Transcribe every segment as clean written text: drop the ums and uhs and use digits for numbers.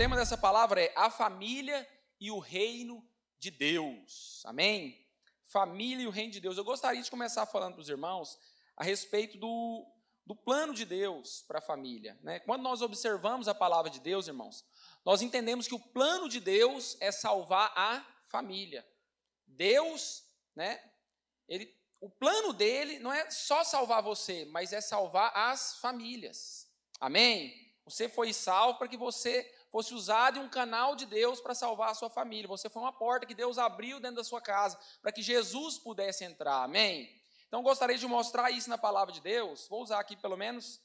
tema dessa palavra é a família e o reino de Deus. Amém? Família e o reino de Deus. Eu gostaria de começar falando para os irmãos a respeito do plano de Deus para a família, né? Quando nós observamos a palavra de Deus, irmãos, nós entendemos que o plano de Deus é salvar a família. Deus, né? O plano dele não é só salvar você, mas é salvar as famílias. Amém? Você foi salvo para que você fosse usado em um canal de Deus para salvar a sua família. Você foi uma porta que Deus abriu dentro da sua casa para que Jesus pudesse entrar. Amém? Então, gostaria de mostrar isso na palavra de Deus. Vou usar aqui pelo menos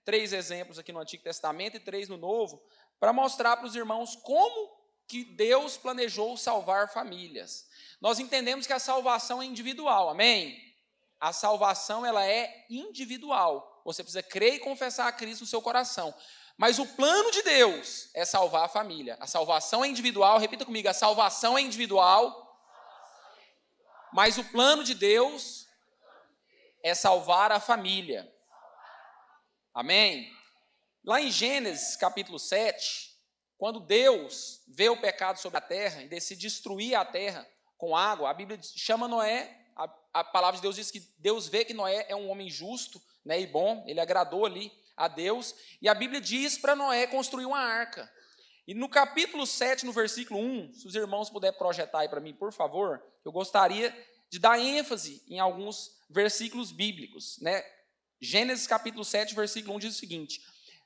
3 exemplos aqui no Antigo Testamento e 3 no Novo, para mostrar para os irmãos como que Deus planejou salvar famílias. Nós entendemos que a salvação é individual, amém? A salvação, ela é individual. Você precisa crer e confessar a Cristo no seu coração. Mas o plano de Deus é salvar a família. A salvação é individual, repita comigo, a salvação é individual. Mas o plano de Deus é salvar a família. Amém? Lá em Gênesis capítulo 7, quando Deus vê o pecado sobre a terra e decide destruir a terra com água, a Bíblia chama Noé, a palavra de Deus diz que Deus vê que Noé é um homem justo, né, e bom, ele agradou ali a Deus, e a Bíblia diz para Noé construir uma arca. E no capítulo 7, no versículo 1, se os irmãos puderem projetar aí para mim, por favor, eu gostaria de dar ênfase em alguns versículos bíblicos, né? Gênesis capítulo 7, versículo 1 diz o seguinte: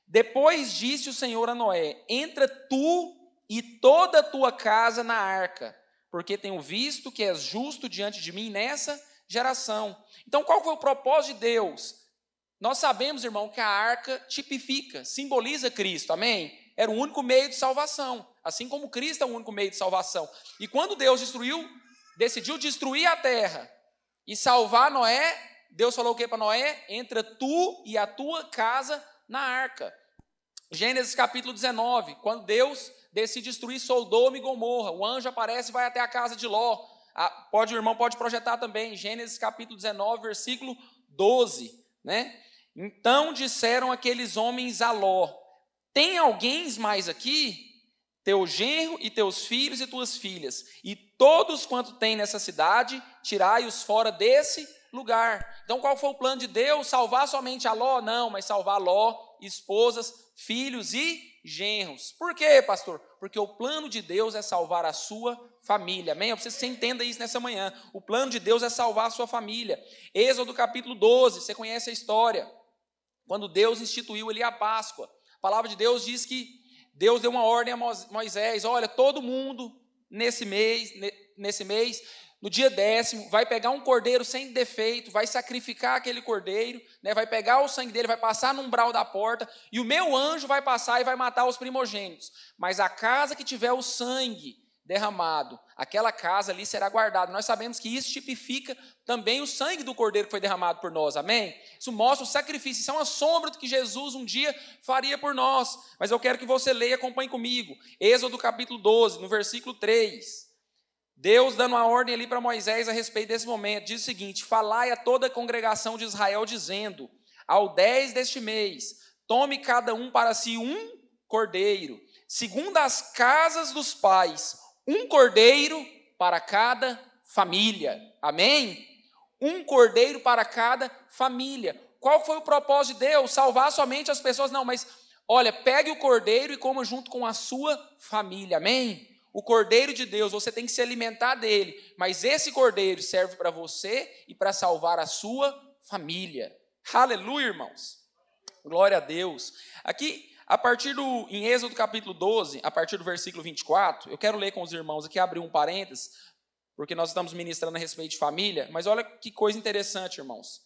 depois disse o Senhor a Noé: entra tu e toda a tua casa na arca, porque tenho visto que és justo diante de mim nessa geração. Então, qual foi o propósito de Deus? Nós sabemos, irmão, que a arca tipifica, simboliza Cristo, amém? Era o único meio de salvação, assim como Cristo é o único meio de salvação. E quando Deus decidiu destruir a terra e salvar Noé, Deus falou o que para Noé? Entra tu e a tua casa na arca. Gênesis capítulo 19, quando Deus decide destruir Sodoma e Gomorra, o anjo aparece e vai até a casa de Ló. O irmão pode projetar também, Gênesis capítulo 19, versículo 12, né? Então disseram aqueles homens a Ló: tem alguém mais aqui? Teu genro e teus filhos e tuas filhas, e todos quanto tem nessa cidade, tirai-os fora desse lugar. Então qual foi o plano de Deus? Salvar somente a Ló? Não, mas salvar Ló, esposas, filhos e genros. Por quê, pastor? Porque o plano de Deus é salvar a sua família, amém? Eu preciso que você entenda isso nessa manhã. O plano de Deus é salvar a sua família. Êxodo capítulo 12, você conhece a história, quando Deus instituiu ali a Páscoa. A palavra de Deus diz que Deus deu uma ordem a Moisés: olha, todo mundo nesse mês, no dia 10º, vai pegar um cordeiro sem defeito, vai sacrificar aquele cordeiro, né, vai pegar o sangue dele, vai passar no umbral da porta, e o meu anjo vai passar e vai matar os primogênitos. Mas a casa que tiver o sangue derramado, aquela casa ali será guardada. Nós sabemos que isso tipifica também o sangue do cordeiro que foi derramado por nós, amém? Isso mostra o sacrifício, isso é uma sombra do que Jesus um dia faria por nós. Mas eu quero que você leia, acompanhe comigo, Êxodo capítulo 12, no versículo 3, Deus dando uma ordem ali para Moisés a respeito desse momento, diz o seguinte: falai a toda a congregação de Israel, dizendo: ao 10 deste mês, tome cada um para si um cordeiro, segundo as casas dos pais, um cordeiro para cada família, amém? Um cordeiro para cada família. Qual foi o propósito de Deus? Salvar somente as pessoas? Não, mas olha, pegue o cordeiro e coma junto com a sua família, amém? O cordeiro de Deus, você tem que se alimentar dele, mas esse cordeiro serve para você e para salvar a sua família. Aleluia, irmãos. Glória a Deus. Aqui, em Êxodo capítulo 12, a partir do versículo 24, eu quero ler com os irmãos aqui, abrir um parênteses, porque nós estamos ministrando a respeito de família, mas olha que coisa interessante, irmãos.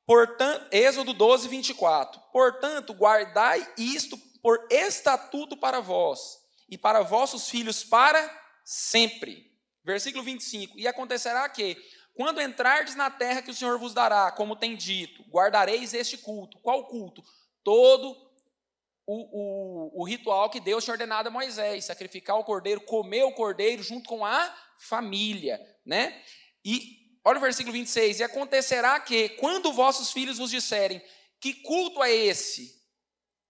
Portanto, Êxodo 12, 24. Portanto, guardai isto por estatuto para vós, e para vossos filhos para sempre. Versículo 25. E acontecerá que, quando entrardes na terra que o Senhor vos dará, como tem dito, guardareis este culto. Qual culto? Todo o ritual que Deus tinha ordenado a Moisés: sacrificar o cordeiro, comer o cordeiro junto com a família, né? E olha o versículo 26. E acontecerá que, quando vossos filhos vos disserem: que culto é esse?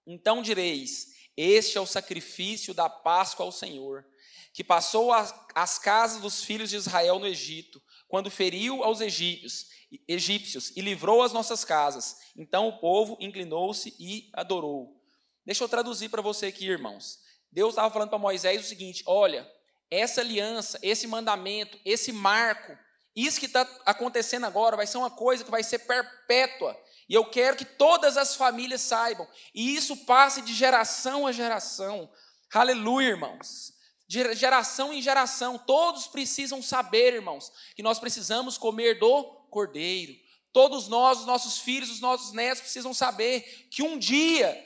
Então direis: Este é o sacrifício da Páscoa ao Senhor, que passou as casas dos filhos de Israel no Egito, quando feriu aos egípcios e livrou as nossas casas. Então o povo inclinou-se e adorou. Deixa eu traduzir para você aqui, irmãos. Deus estava falando para Moisés o seguinte: olha, essa aliança, esse mandamento, esse marco, isso que está acontecendo agora vai ser uma coisa que vai ser perpétua. E eu quero que todas as famílias saibam. E isso passe de geração a geração. Aleluia, irmãos. De geração em geração. Todos precisam saber, irmãos, que nós precisamos comer do Cordeiro. Todos nós, os nossos filhos, os nossos netos precisam saber que um dia,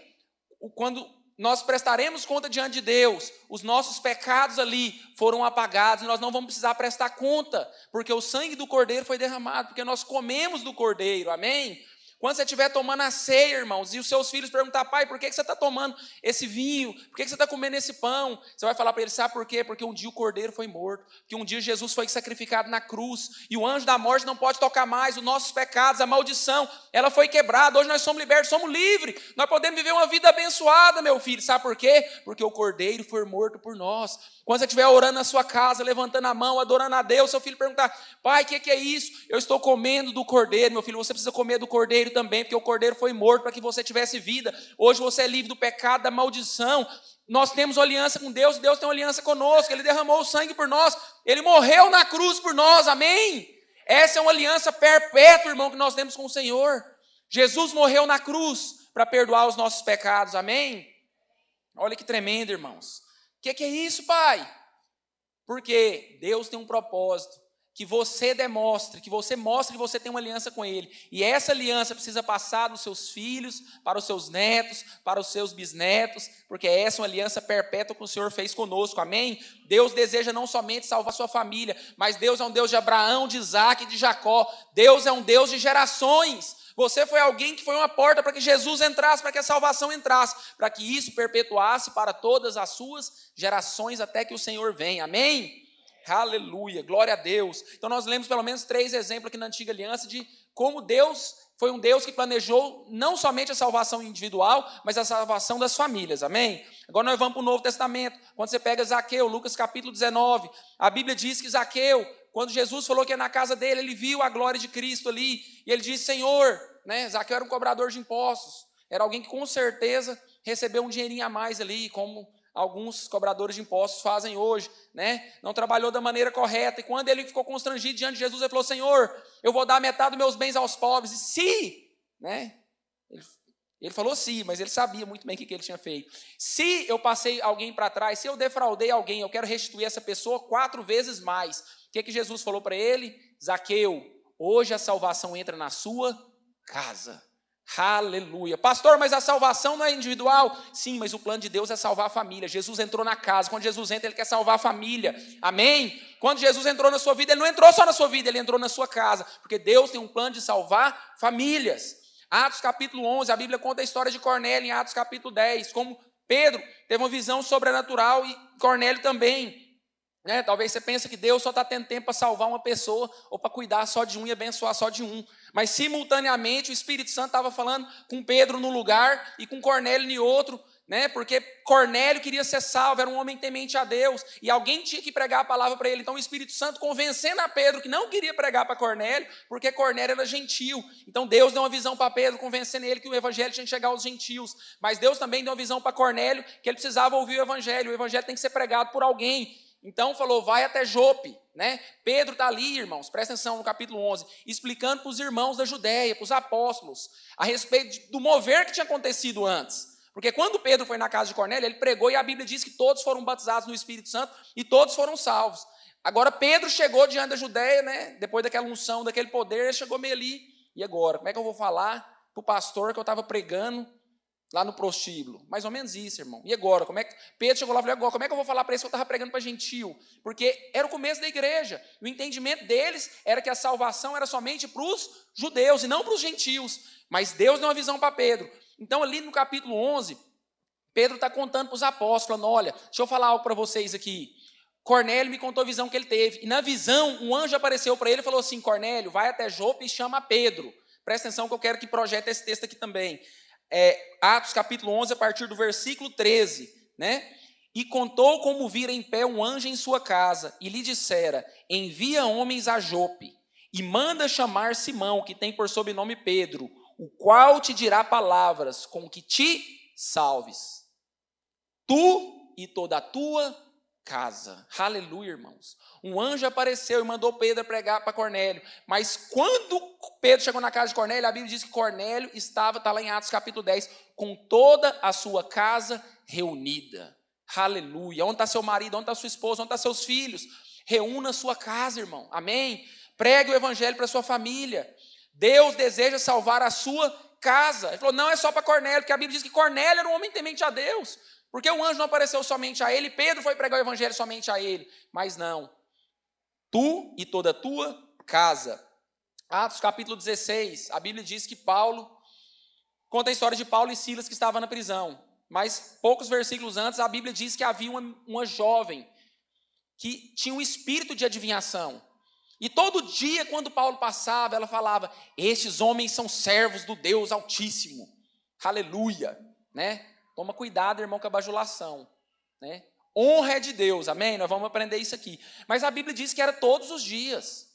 quando nós prestaremos conta diante de Deus, os nossos pecados ali foram apagados, e nós não vamos precisar prestar conta, porque o sangue do Cordeiro foi derramado, porque nós comemos do Cordeiro, amém? Quando você estiver tomando a ceia, irmãos, e os seus filhos perguntar: pai, por que você está tomando esse vinho? Por que você está comendo esse pão? Você vai falar para eles: sabe por quê? Porque um dia o Cordeiro foi morto, porque um dia Jesus foi sacrificado na cruz, e o anjo da morte não pode tocar mais os nossos pecados, a maldição, ela foi quebrada, hoje nós somos libertos, somos livres, nós podemos viver uma vida abençoada, meu filho. Sabe por quê? Porque o Cordeiro foi morto por nós. Quando você estiver orando na sua casa, levantando a mão, adorando a Deus, seu filho perguntar: pai, o que é isso? Eu estou comendo do Cordeiro. Meu filho, você precisa comer do Cordeiro também, porque o Cordeiro foi morto para que você tivesse vida. Hoje você é livre do pecado, da maldição. Nós temos uma aliança com Deus, Deus tem uma aliança conosco, Ele derramou o sangue por nós, Ele morreu na cruz por nós, amém? Essa é uma aliança perpétua, irmão, que nós temos com o Senhor. Jesus morreu na cruz para perdoar os nossos pecados, amém? Olha que tremendo, irmãos. O que é isso, pai? Porque Deus tem um propósito, que você demonstre, que você mostre que você tem uma aliança com Ele. E essa aliança precisa passar dos seus filhos, para os seus netos, para os seus bisnetos, porque essa é uma aliança perpétua que o Senhor fez conosco, amém? Deus deseja não somente salvar sua família, mas Deus é um Deus de Abraão, de Isaac e de Jacó. Deus é um Deus de gerações. Você foi alguém que foi uma porta para que Jesus entrasse, para que a salvação entrasse, para que isso perpetuasse para todas as suas gerações até que o Senhor venha, amém? Aleluia, glória a Deus. Então nós lemos pelo menos 3 exemplos aqui na Antiga Aliança de como Deus foi um Deus que planejou não somente a salvação individual, mas a salvação das famílias, amém? Agora nós vamos para o Novo Testamento. Quando você pega Zaqueu, Lucas capítulo 19, a Bíblia diz que Zaqueu, quando Jesus falou que ia na casa dele, ele viu a glória de Cristo ali, e ele disse: Senhor, né? Zaqueu era um cobrador de impostos, era alguém que com certeza recebeu um dinheirinho a mais ali, como alguns cobradores de impostos fazem hoje, né? Não trabalhou da maneira correta, e quando ele ficou constrangido diante de Jesus, ele falou: Senhor, eu vou dar metade dos meus bens aos pobres, e se, né? Ele falou sim, mas ele sabia muito bem o que ele tinha feito. Se eu passei alguém para trás, se eu defraudei alguém, eu quero restituir essa pessoa 4 vezes mais. O que Jesus falou para ele? Zaqueu, hoje a salvação entra na sua casa. Aleluia. Pastor, mas a salvação não é individual? Sim, mas o plano de Deus é salvar a família. Jesus entrou na casa. Quando Jesus entra, Ele quer salvar a família. Amém? Quando Jesus entrou na sua vida, Ele não entrou só na sua vida, Ele entrou na sua casa. Porque Deus tem um plano de salvar famílias. Atos capítulo 11, a Bíblia conta a história de Cornélio em Atos capítulo 10. Como Pedro teve uma visão sobrenatural e Cornélio também. Né? Talvez você pense que Deus só está tendo tempo para salvar uma pessoa ou para cuidar só de um e abençoar só de um. Mas simultaneamente o Espírito Santo estava falando com Pedro num lugar e com Cornélio em outro, né? Porque Cornélio queria ser salvo, era um homem temente a Deus, e alguém tinha que pregar a palavra para ele. Então o Espírito Santo convencendo a Pedro que não queria pregar para Cornélio, porque Cornélio era gentil. Então Deus deu uma visão para Pedro, convencendo ele que o evangelho tinha que chegar aos gentios. Mas Deus também deu uma visão para Cornélio que ele precisava ouvir o evangelho tem que ser pregado por alguém. Então falou: vai até Jope, né? Pedro está ali, irmãos, presta atenção no capítulo 11, explicando para os irmãos da Judéia, para os apóstolos, a respeito do mover que tinha acontecido antes. Porque quando Pedro foi na casa de Cornélio, ele pregou e a Bíblia diz que todos foram batizados no Espírito Santo e todos foram salvos. Agora Pedro chegou diante da Judéia, né? Depois daquela unção, daquele poder, ele chegou meio ali. E agora, como é que eu vou falar para o pastor que eu estava pregando lá no prostíbulo? Mais ou menos isso, irmão. E agora? Pedro chegou lá e falou: agora, como é que eu vou falar para esse que eu estava pregando para gentil? Porque era o começo da igreja. O entendimento deles era que a salvação era somente para os judeus e não para os gentios. Mas Deus deu uma visão para Pedro. Então, ali no capítulo 11, Pedro está contando para os apóstolos, falando: olha, deixa eu falar algo para vocês aqui. Cornélio me contou a visão que ele teve. E na visão, um anjo apareceu para ele e falou assim: Cornélio, vai até Jope e chama Pedro. Presta atenção que eu quero que projete esse texto aqui também. Atos capítulo 11, a partir do versículo 13, né? E contou como vira em pé um anjo em sua casa, e lhe dissera: envia homens a Jope, e manda chamar Simão, que tem por sobrenome Pedro, o qual te dirá palavras com que te salves, tu e toda a tua casa. Aleluia, irmãos. Um anjo apareceu e mandou Pedro pregar para Cornélio. Mas quando Pedro chegou na casa de Cornélio, a Bíblia diz que Cornélio estava, está lá em Atos capítulo 10, com toda a sua casa reunida. Aleluia. Onde está seu marido? Onde está sua esposa? Onde estão seus filhos? Reúna a sua casa, irmão. Amém? Pregue o evangelho para a sua família. Deus deseja salvar a sua casa. Ele falou, não é só para Cornélio, porque a Bíblia diz que Cornélio era um homem temente a Deus. Porque o anjo não apareceu somente a ele, Pedro foi pregar o evangelho somente a ele. Mas não. Tu e toda a tua casa. Atos capítulo 16, a Bíblia diz que Paulo, conta a história de Paulo e Silas que estavam na prisão. Mas poucos versículos antes, a Bíblia diz que havia uma jovem que tinha um espírito de adivinhação. E todo dia, quando Paulo passava, ela falava, estes homens são servos do Deus Altíssimo. Aleluia. Né? Toma cuidado, irmão, com a bajulação. Né? Honra é de Deus, amém? Nós vamos aprender isso aqui. Mas a Bíblia diz que era todos os dias.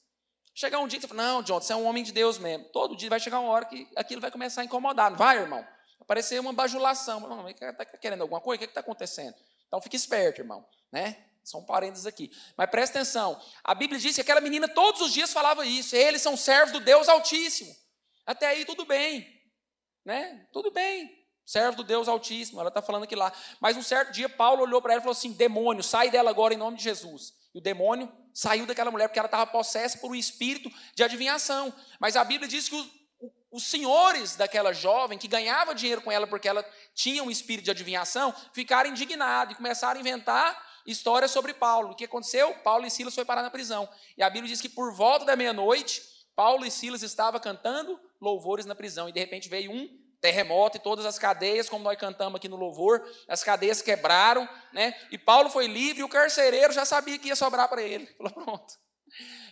Chegar um dia que você fala, não, John, você é um homem de Deus mesmo. Todo dia vai chegar uma hora que aquilo vai começar a incomodar. Não vai, irmão? Aparecer uma bajulação. Não, está querendo alguma coisa? O que está acontecendo? Então fique esperto, irmão. Né? São parênteses aqui. Mas presta atenção. A Bíblia diz que aquela menina todos os dias falava isso. Eles são servos do Deus Altíssimo. Até aí tudo bem. Né? Tudo bem. Servo do Deus Altíssimo. Ela está falando aqui lá. Mas um certo dia Paulo olhou para ela e falou assim, demônio, sai dela agora em nome de Jesus. E o demônio saiu daquela mulher porque ela estava possessa por um espírito de adivinhação. Mas a Bíblia diz que os senhores daquela jovem, que ganhava dinheiro com ela porque ela tinha um espírito de adivinhação, ficaram indignados e começaram a inventar histórias sobre Paulo. O que aconteceu? Paulo e Silas foi parar na prisão. E a Bíblia diz que por volta da meia-noite, Paulo e Silas estavam cantando louvores na prisão. E de repente veio um terremoto e todas as cadeias, como nós cantamos aqui no louvor, as cadeias quebraram, né? E Paulo foi livre e o carcereiro já sabia que ia sobrar para ele. Falou, pronto.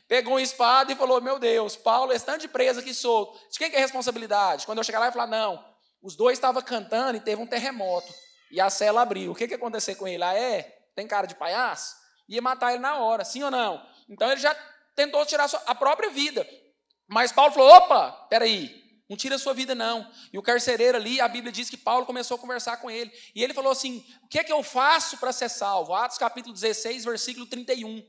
Pegou uma espada e falou, meu Deus, Paulo, esse tanto de preso aqui solto, de quem que é a responsabilidade? Quando eu chegar lá e falar, não, os dois estavam cantando e teve um terremoto. E a cela abriu. O que aconteceu com ele? Tem cara de palhaço? Ia matar ele na hora, sim ou não? Então ele já tentou tirar a própria vida. Mas Paulo falou, opa, peraí. Não tira a sua vida, não. E o carcereiro ali, a Bíblia diz que Paulo começou a conversar com ele. E ele falou assim, o que é que eu faço para ser salvo? Atos capítulo 16, versículo 31.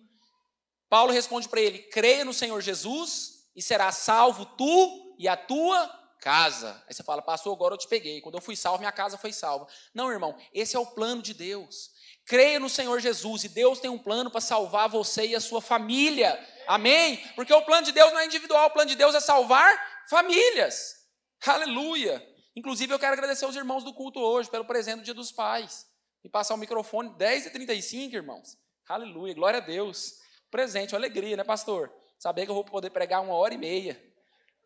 Paulo responde para ele, creia no Senhor Jesus e será salvo tu e a tua casa. Aí você fala, pastor, agora eu te peguei. Quando eu fui salvo, minha casa foi salva. Não, irmão, esse é o plano de Deus. Creia no Senhor Jesus e Deus tem um plano para salvar você e a sua família. Amém? Porque o plano de Deus não é individual, o plano de Deus é salvar famílias. Aleluia. Inclusive eu quero agradecer aos irmãos do culto hoje pelo presente do Dia dos Pais. E passar o microfone 10h35, irmãos. Aleluia, glória a Deus. Presente, uma alegria, né, pastor? Saber que eu vou poder pregar 1h30.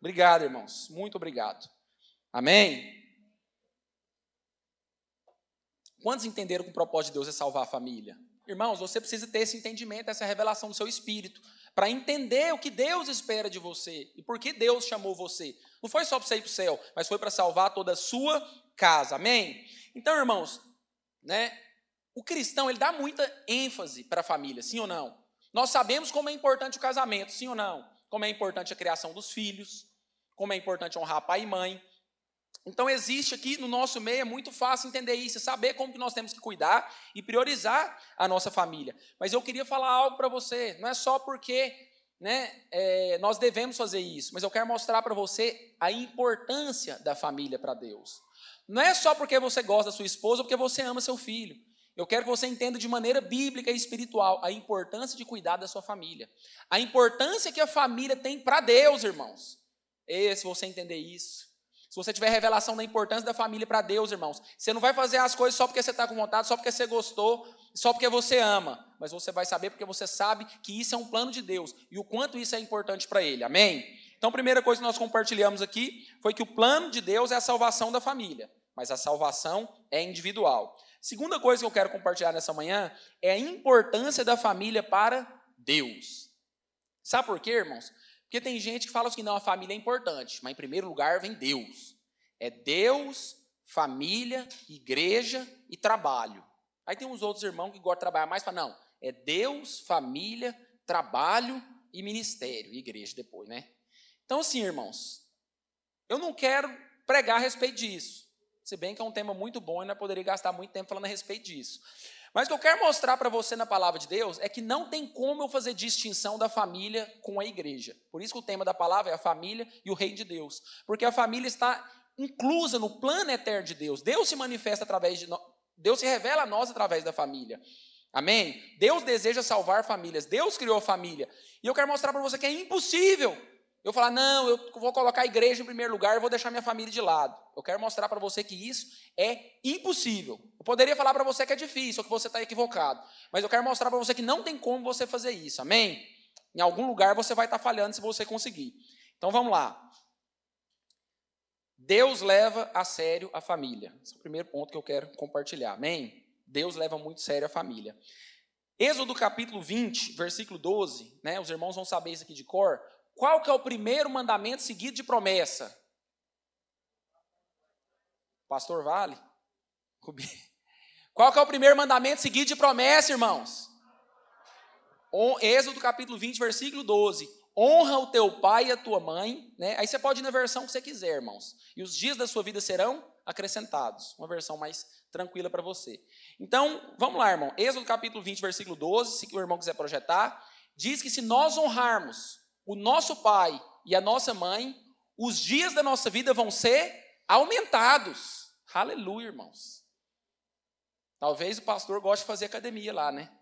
Obrigado, irmãos. Muito obrigado. Amém? Quantos entenderam que o propósito de Deus é salvar a família? Irmãos, você precisa ter esse entendimento, essa revelação do seu espírito, para entender o que Deus espera de você e por que Deus chamou você. Não foi só para você ir para o céu, mas foi para salvar toda a sua casa. Amém? Então, irmãos, né, o cristão ele dá muita ênfase para a família, sim ou não? Nós sabemos como é importante o casamento, sim ou não? Como é importante a criação dos filhos, como é importante honrar pai e mãe. Então existe aqui no nosso meio, é muito fácil entender isso, saber como que nós temos que cuidar e priorizar a nossa família. Mas eu queria falar algo para você, não é só porque nós devemos fazer isso, mas eu quero mostrar para você a importância da família para Deus. Não é só porque você gosta da sua esposa ou porque você ama seu filho. Eu quero que você entenda de maneira bíblica e espiritual a importância de cuidar da sua família. A importância que a família tem para Deus, irmãos. Se você entender isso. Se você tiver revelação da importância da família para Deus, irmãos, você não vai fazer as coisas só porque você está com vontade, só porque você gostou, só porque você ama. Mas você vai saber porque você sabe que isso é um plano de Deus e o quanto isso é importante para Ele. Amém? Então, a primeira coisa que nós compartilhamos aqui foi que o plano de Deus é a salvação da família, mas a salvação é individual. Segunda coisa que eu quero compartilhar nessa manhã é a importância da família para Deus. Sabe por quê, irmãos? Porque tem gente que fala assim, não, a família é importante, mas em primeiro lugar vem Deus. É Deus, família, igreja e trabalho. Aí tem uns outros irmãos que gostam de trabalhar mais, falam, não, é Deus, família, trabalho e ministério, igreja depois, né? Então, assim, irmãos, eu não quero pregar a respeito disso, se bem que é um tema muito bom e não poderia gastar muito tempo falando a respeito disso. Mas o que eu quero mostrar para você na palavra de Deus é que não tem como eu fazer distinção da família com a igreja. Por isso que o tema da palavra é a família e o reino de Deus. Porque a família está inclusa no plano eterno de Deus. Deus se manifesta através de nós, Deus se revela a nós através da família. Amém? Deus deseja salvar famílias. Deus criou a família. E eu quero mostrar para você que é impossível eu falar, não, eu vou colocar a igreja em primeiro lugar e vou deixar minha família de lado. Eu quero mostrar para você que isso é impossível. Eu poderia falar para você que é difícil, ou que você está equivocado. Mas eu quero mostrar para você que não tem como você fazer isso. Amém? Em algum lugar você vai estar falhando se você conseguir. Então vamos lá. Deus leva a sério a família. Esse é o primeiro ponto que eu quero compartilhar. Amém? Deus leva muito a sério a família. Êxodo capítulo 20, versículo 12, né? Os irmãos vão saber isso aqui de cor. Qual que é o primeiro mandamento seguido de promessa? Pastor Vale? Qual que é o primeiro mandamento seguido de promessa, irmãos? Êxodo capítulo 20, versículo 12. Honra o teu pai e a tua mãe, né? Aí você pode ir na versão que você quiser, irmãos. E os dias da sua vida serão acrescentados. Uma versão mais tranquila para você. Então, vamos lá, irmão. Êxodo capítulo 20, versículo 12, se o irmão quiser projetar, diz que se nós honrarmos o nosso pai e a nossa mãe, os dias da nossa vida vão ser aumentados. Aleluia, irmãos. Talvez o pastor goste de fazer academia lá, né?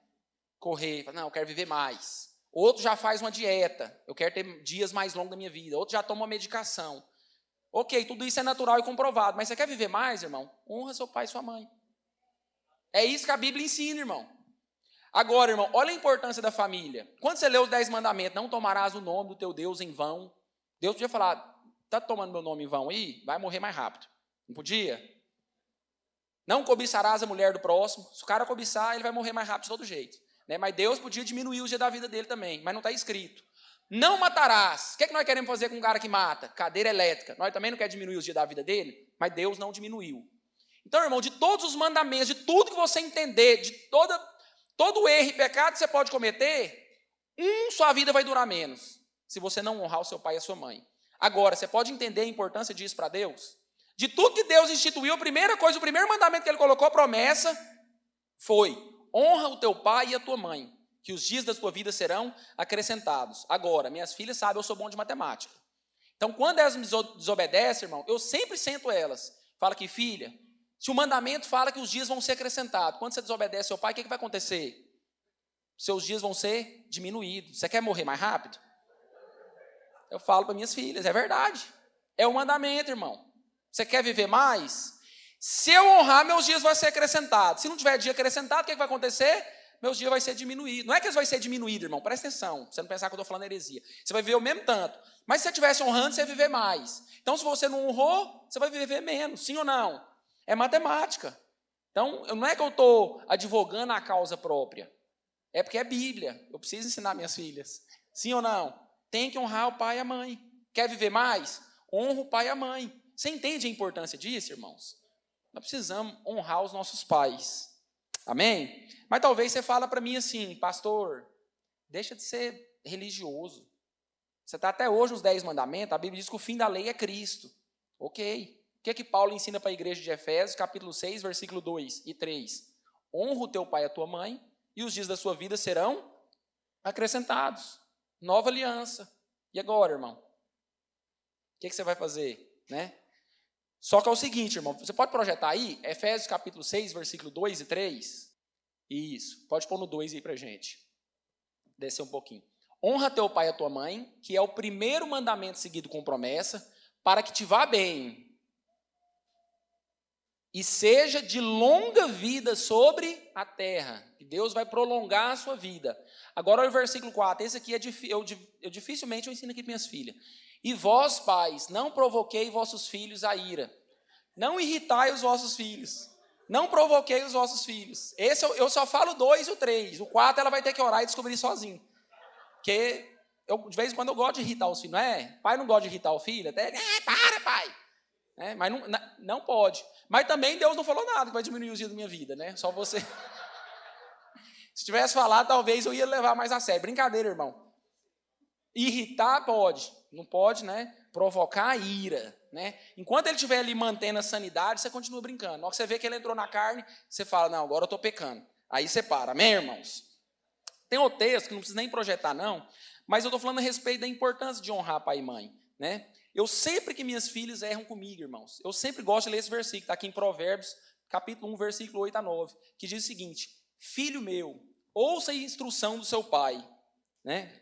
Correr, não, eu quero viver mais. Outro já faz uma dieta, eu quero ter dias mais longos da minha vida. Outro já toma uma medicação. Ok, tudo isso é natural e comprovado, mas você quer viver mais, irmão? Honra seu pai e sua mãe. É isso que a Bíblia ensina, irmão. Agora, irmão, olha a importância da família. Quando você lê os 10 mandamentos, não tomarás o nome do teu Deus em vão. Deus podia falar, está tomando meu nome em vão aí? Vai morrer mais rápido. Não podia? Não cobiçarás a mulher do próximo. Se o cara cobiçar, ele vai morrer mais rápido de todo jeito. Né? Mas Deus podia diminuir o dia da vida dele também, mas não está escrito. Não matarás. O que é que nós queremos fazer com um cara que mata? Cadeira elétrica. Nós também não queremos diminuir os dias da vida dele, mas Deus não diminuiu. Então, irmão, de todos os mandamentos, de tudo que você entender, de todo erro e pecado que você pode cometer, sua vida vai durar menos, se você não honrar o seu pai e a sua mãe. Agora, você pode entender a importância disso para Deus? De tudo que Deus instituiu, a primeira coisa, o primeiro mandamento que ele colocou, a promessa, foi: honra o teu pai e a tua mãe, que os dias da tua vida serão acrescentados. Agora, minhas filhas sabem, eu sou bom de matemática. Então, quando elas me desobedecem, irmão, eu sempre sento elas. Falo aqui, filha, se o mandamento fala que os dias vão ser acrescentados, quando você desobedece ao pai, o que vai acontecer? Seus dias vão ser diminuídos. Você quer morrer mais rápido? Eu falo para minhas filhas, é verdade. É o mandamento, irmão. Você quer viver mais? Se eu honrar, meus dias vão ser acrescentados. Se não tiver dia acrescentado, o que vai acontecer? Meus dias vão ser diminuídos. Não é que eles vão ser diminuídos, irmão. Presta atenção, pra você não pensar que eu estou falando heresia. Você vai viver o mesmo tanto. Mas se você estivesse honrando, você ia viver mais. Então, se você não honrou, você vai viver menos. Sim ou não? É matemática. Então, não é que eu estou advogando a causa própria. É porque é Bíblia. Eu preciso ensinar minhas filhas. Sim ou não? Tem que honrar o pai e a mãe. Quer viver mais? Honra o pai e a mãe. Você entende a importância disso, irmãos? Nós precisamos honrar os nossos pais. Amém? Mas talvez você fala para mim assim, pastor, deixa de ser religioso. Você está até hoje nos 10 mandamentos, a Bíblia diz que o fim da lei é Cristo. Ok. O que é que Paulo ensina para a igreja de Efésios, capítulo 6, versículo 2 e 3? Honra o teu pai e a tua mãe, e os dias da sua vida serão acrescentados. Nova aliança. E agora, irmão? O que você vai fazer? Né? Só que é o seguinte, irmão, você pode projetar aí, Efésios capítulo 6, versículo 2 e 3? Isso, pode pôr no 2 aí pra gente. Descer um pouquinho. Honra teu pai e a tua mãe, que é o primeiro mandamento seguido com promessa, para que te vá bem e seja de longa vida sobre a terra. Que Deus vai prolongar a sua vida. Agora olha o versículo 4, esse aqui eu dificilmente eu ensino aqui para minhas filhas. E vós, pais, não provoquei vossos filhos a ira. Não irritai os vossos filhos. Não provoquei os vossos filhos. Esse eu só falo o 2 e o 3. O 4 ela vai ter que orar e descobrir sozinho. Porque de vez em quando eu gosto de irritar os filhos, não é? Pai não gosta de irritar o filho, até, para, pai. né? Mas não pode. Mas também Deus não falou nada que vai diminuir os dias da minha vida, né? Só você. Se tivesse falado, talvez eu ia levar mais a sério. Brincadeira, irmão. Irritar pode, não pode, né? Provocar ira, né? Enquanto ele estiver ali mantendo a sanidade, você continua brincando. Na hora que você vê que ele entrou na carne, você fala, não, agora eu estou pecando. Aí você para, amém, irmãos? Tem outro texto que não precisa nem projetar, não, mas eu estou falando a respeito da importância de honrar pai e mãe, né? Eu sempre que minhas filhas erram comigo, irmãos, eu sempre gosto de ler esse versículo, está aqui em Provérbios, capítulo 1, versículo 8 a 9, que diz o seguinte, filho meu, ouça a instrução do seu pai, né?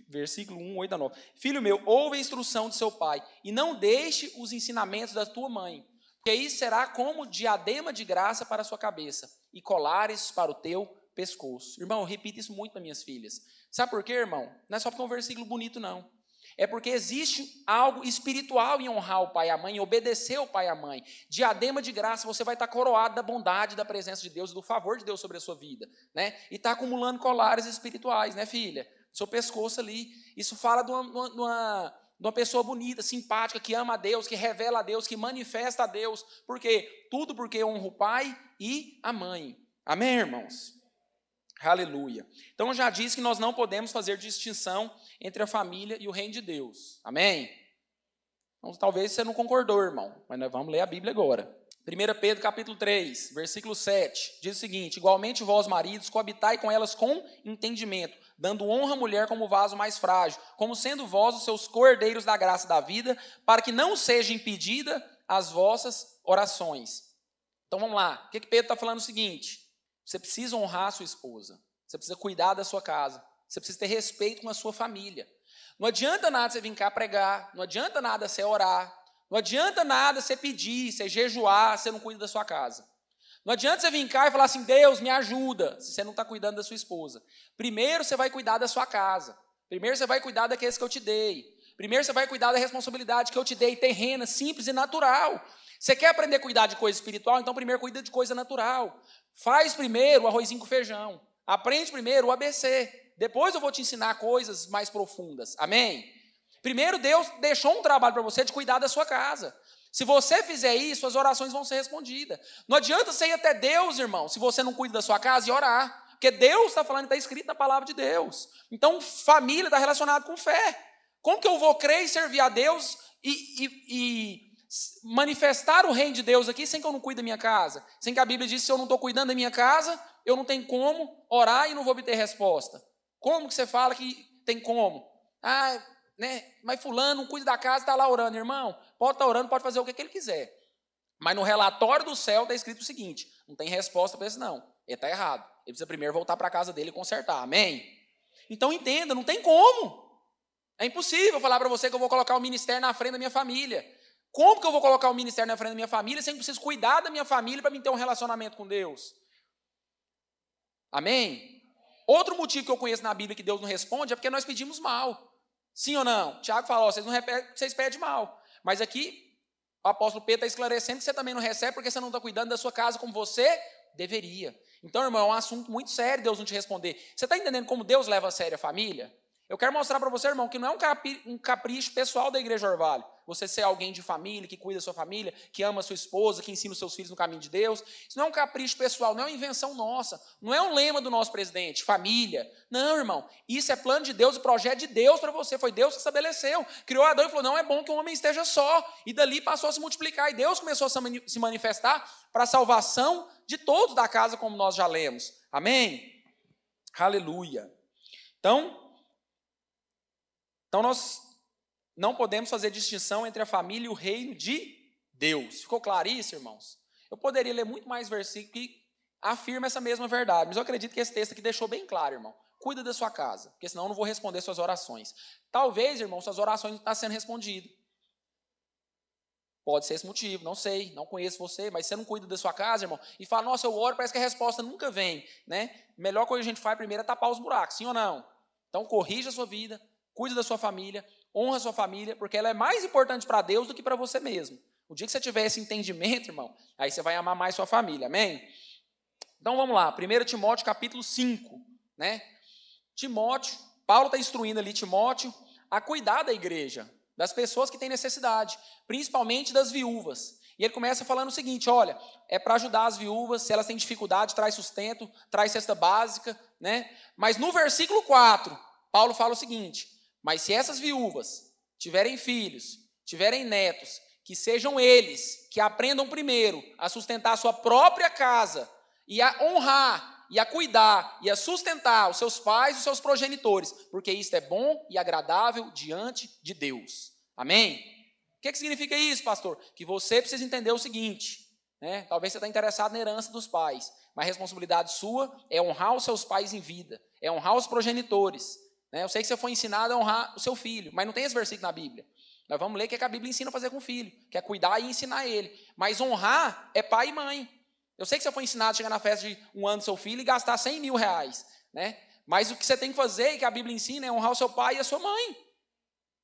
Versículo 1, 8 a 9. Filho meu, ouve a instrução de seu pai, e não deixe os ensinamentos da tua mãe, porque isso será como diadema de graça para a sua cabeça, e colares para o teu pescoço. Irmão, eu repito isso muito para minhas filhas. Sabe por quê, irmão? Não é só porque é um versículo bonito, não. É porque existe algo espiritual em honrar o pai e a mãe, em obedecer o pai e a mãe. Diadema de graça, você vai estar coroado da bondade, da presença de Deus, do favor de Deus sobre a sua vida, né? E está acumulando colares espirituais, né, filha? Seu pescoço ali. Isso fala de uma pessoa bonita, simpática, que ama a Deus, que revela a Deus, que manifesta a Deus. Por quê? Tudo porque honra o pai e a mãe. Amém, irmãos? Aleluia. Então, eu já disse que nós não podemos fazer distinção entre a família e o reino de Deus. Amém? Então, talvez você não concordou, irmão, mas nós vamos ler a Bíblia agora. 1 Pedro capítulo 3, versículo 7, diz o seguinte, igualmente vós, maridos, coabitai com elas com entendimento, dando honra à mulher como vaso mais frágil, como sendo vós os seus co-herdeiros da graça da vida, para que não seja impedida as vossas orações. Então, vamos lá. O que Pedro está falando? O seguinte, você precisa honrar a sua esposa, você precisa cuidar da sua casa, você precisa ter respeito com a sua família. Não adianta nada você vir cá pregar, não adianta nada você orar, não adianta nada você pedir, você jejuar, você não cuida da sua casa. Não adianta você vir cá e falar assim, Deus, me ajuda, se você não está cuidando da sua esposa. Primeiro você vai cuidar da sua casa, primeiro você vai cuidar daqueles que eu te dei, primeiro você vai cuidar da responsabilidade que eu te dei, terrena, simples e natural. Você quer aprender a cuidar de coisa espiritual? Então primeiro cuida de coisa natural. Faz primeiro o arrozinho com feijão. Aprende primeiro o ABC. Depois eu vou te ensinar coisas mais profundas. Amém? Primeiro Deus deixou um trabalho para você de cuidar da sua casa. Se você fizer isso, as orações vão ser respondidas. Não adianta você ir até Deus, irmão, se você não cuida da sua casa e orar. Porque Deus está falando, está escrito na palavra de Deus. Então família está relacionada com fé. Como que eu vou crer e servir a Deus e manifestar o reino de Deus aqui sem que eu não cuide da minha casa? Sem que a Bíblia diz que se eu não estou cuidando da minha casa, eu não tenho como orar e não vou obter resposta. Como que você fala que tem como? Né? Mas fulano não cuida da casa, está lá orando, irmão. Pode estar orando, pode fazer o que ele quiser. Mas no relatório do céu está escrito o seguinte, não tem resposta para isso não. Ele está errado. Ele precisa primeiro voltar para a casa dele e consertar. Amém? Então entenda, não tem como. É impossível falar para você que eu vou colocar o ministério na frente da minha família. Como que eu vou colocar o ministério na frente da minha família sem que eu preciso cuidar da minha família para mim ter um relacionamento com Deus? Amém? Outro motivo que eu conheço na Bíblia que Deus não responde é porque nós pedimos mal. Sim ou não? Tiago fala, vocês não repetem, vocês pedem mal. Mas aqui, o apóstolo Pedro está esclarecendo que você também não recebe porque você não está cuidando da sua casa como você deveria. Então, irmão, é um assunto muito sério Deus não te responder. Você está entendendo como Deus leva a sério a família? Eu quero mostrar para você, irmão, que não é um capricho pessoal da Igreja Orvalho. Você ser alguém de família, que cuida da sua família, que ama a sua esposa, que ensina os seus filhos no caminho de Deus. Isso não é um capricho pessoal, não é uma invenção nossa. Não é um lema do nosso presidente, família. Não, irmão. Isso é plano de Deus e projeto de Deus para você. Foi Deus que estabeleceu. Criou Adão e falou, não é bom que o homem esteja só. E dali passou a se multiplicar. E Deus começou a se manifestar para a salvação de todos da casa, como nós já lemos. Amém? Aleluia. Então nós não podemos fazer distinção entre a família e o reino de Deus. Ficou claro isso, irmãos? Eu poderia ler muito mais versículos que afirmam essa mesma verdade, mas eu acredito que esse texto aqui deixou bem claro, irmão. Cuida da sua casa, porque senão eu não vou responder suas orações. Talvez, irmão, suas orações não estão sendo respondidas. Pode ser esse motivo, não sei, não conheço você, mas você não cuida da sua casa, irmão, e fala, nossa, eu oro, parece que a resposta nunca vem, né? A melhor coisa que a gente faz primeiro é tapar os buracos, sim ou não? Então, corrija a sua vida, cuide da sua família, honra a sua família, porque ela é mais importante para Deus do que para você mesmo. O dia que você tiver esse entendimento, irmão, aí você vai amar mais sua família, amém? Então vamos lá, 1 Timóteo capítulo 5, né? Timóteo, Paulo está instruindo ali Timóteo a cuidar da igreja, das pessoas que têm necessidade, principalmente das viúvas. E ele começa falando o seguinte, olha, é para ajudar as viúvas, se elas têm dificuldade, traz sustento, traz cesta básica, né? Mas no versículo 4, Paulo fala o seguinte, mas se essas viúvas tiverem filhos, tiverem netos, que sejam eles que aprendam primeiro a sustentar a sua própria casa e a honrar, e a cuidar, e a sustentar os seus pais e os seus progenitores, porque isso é bom e agradável diante de Deus. Amém? O que significa isso, pastor? Que você precisa entender o seguinte, né? Talvez você está interessado na herança dos pais, mas a responsabilidade sua é honrar os seus pais em vida, é honrar os progenitores. Né? Eu sei que você foi ensinado a honrar o seu filho, mas não tem esse versículo na Bíblia. Nós vamos ler o que a Bíblia ensina a fazer com o filho, que é cuidar e ensinar ele. Mas honrar é pai e mãe. Eu sei que você foi ensinado a chegar na festa de 1 ano do seu filho e gastar 100 mil reais. Né? Mas o que você tem que fazer, e que a Bíblia ensina, é honrar o seu pai e a sua mãe.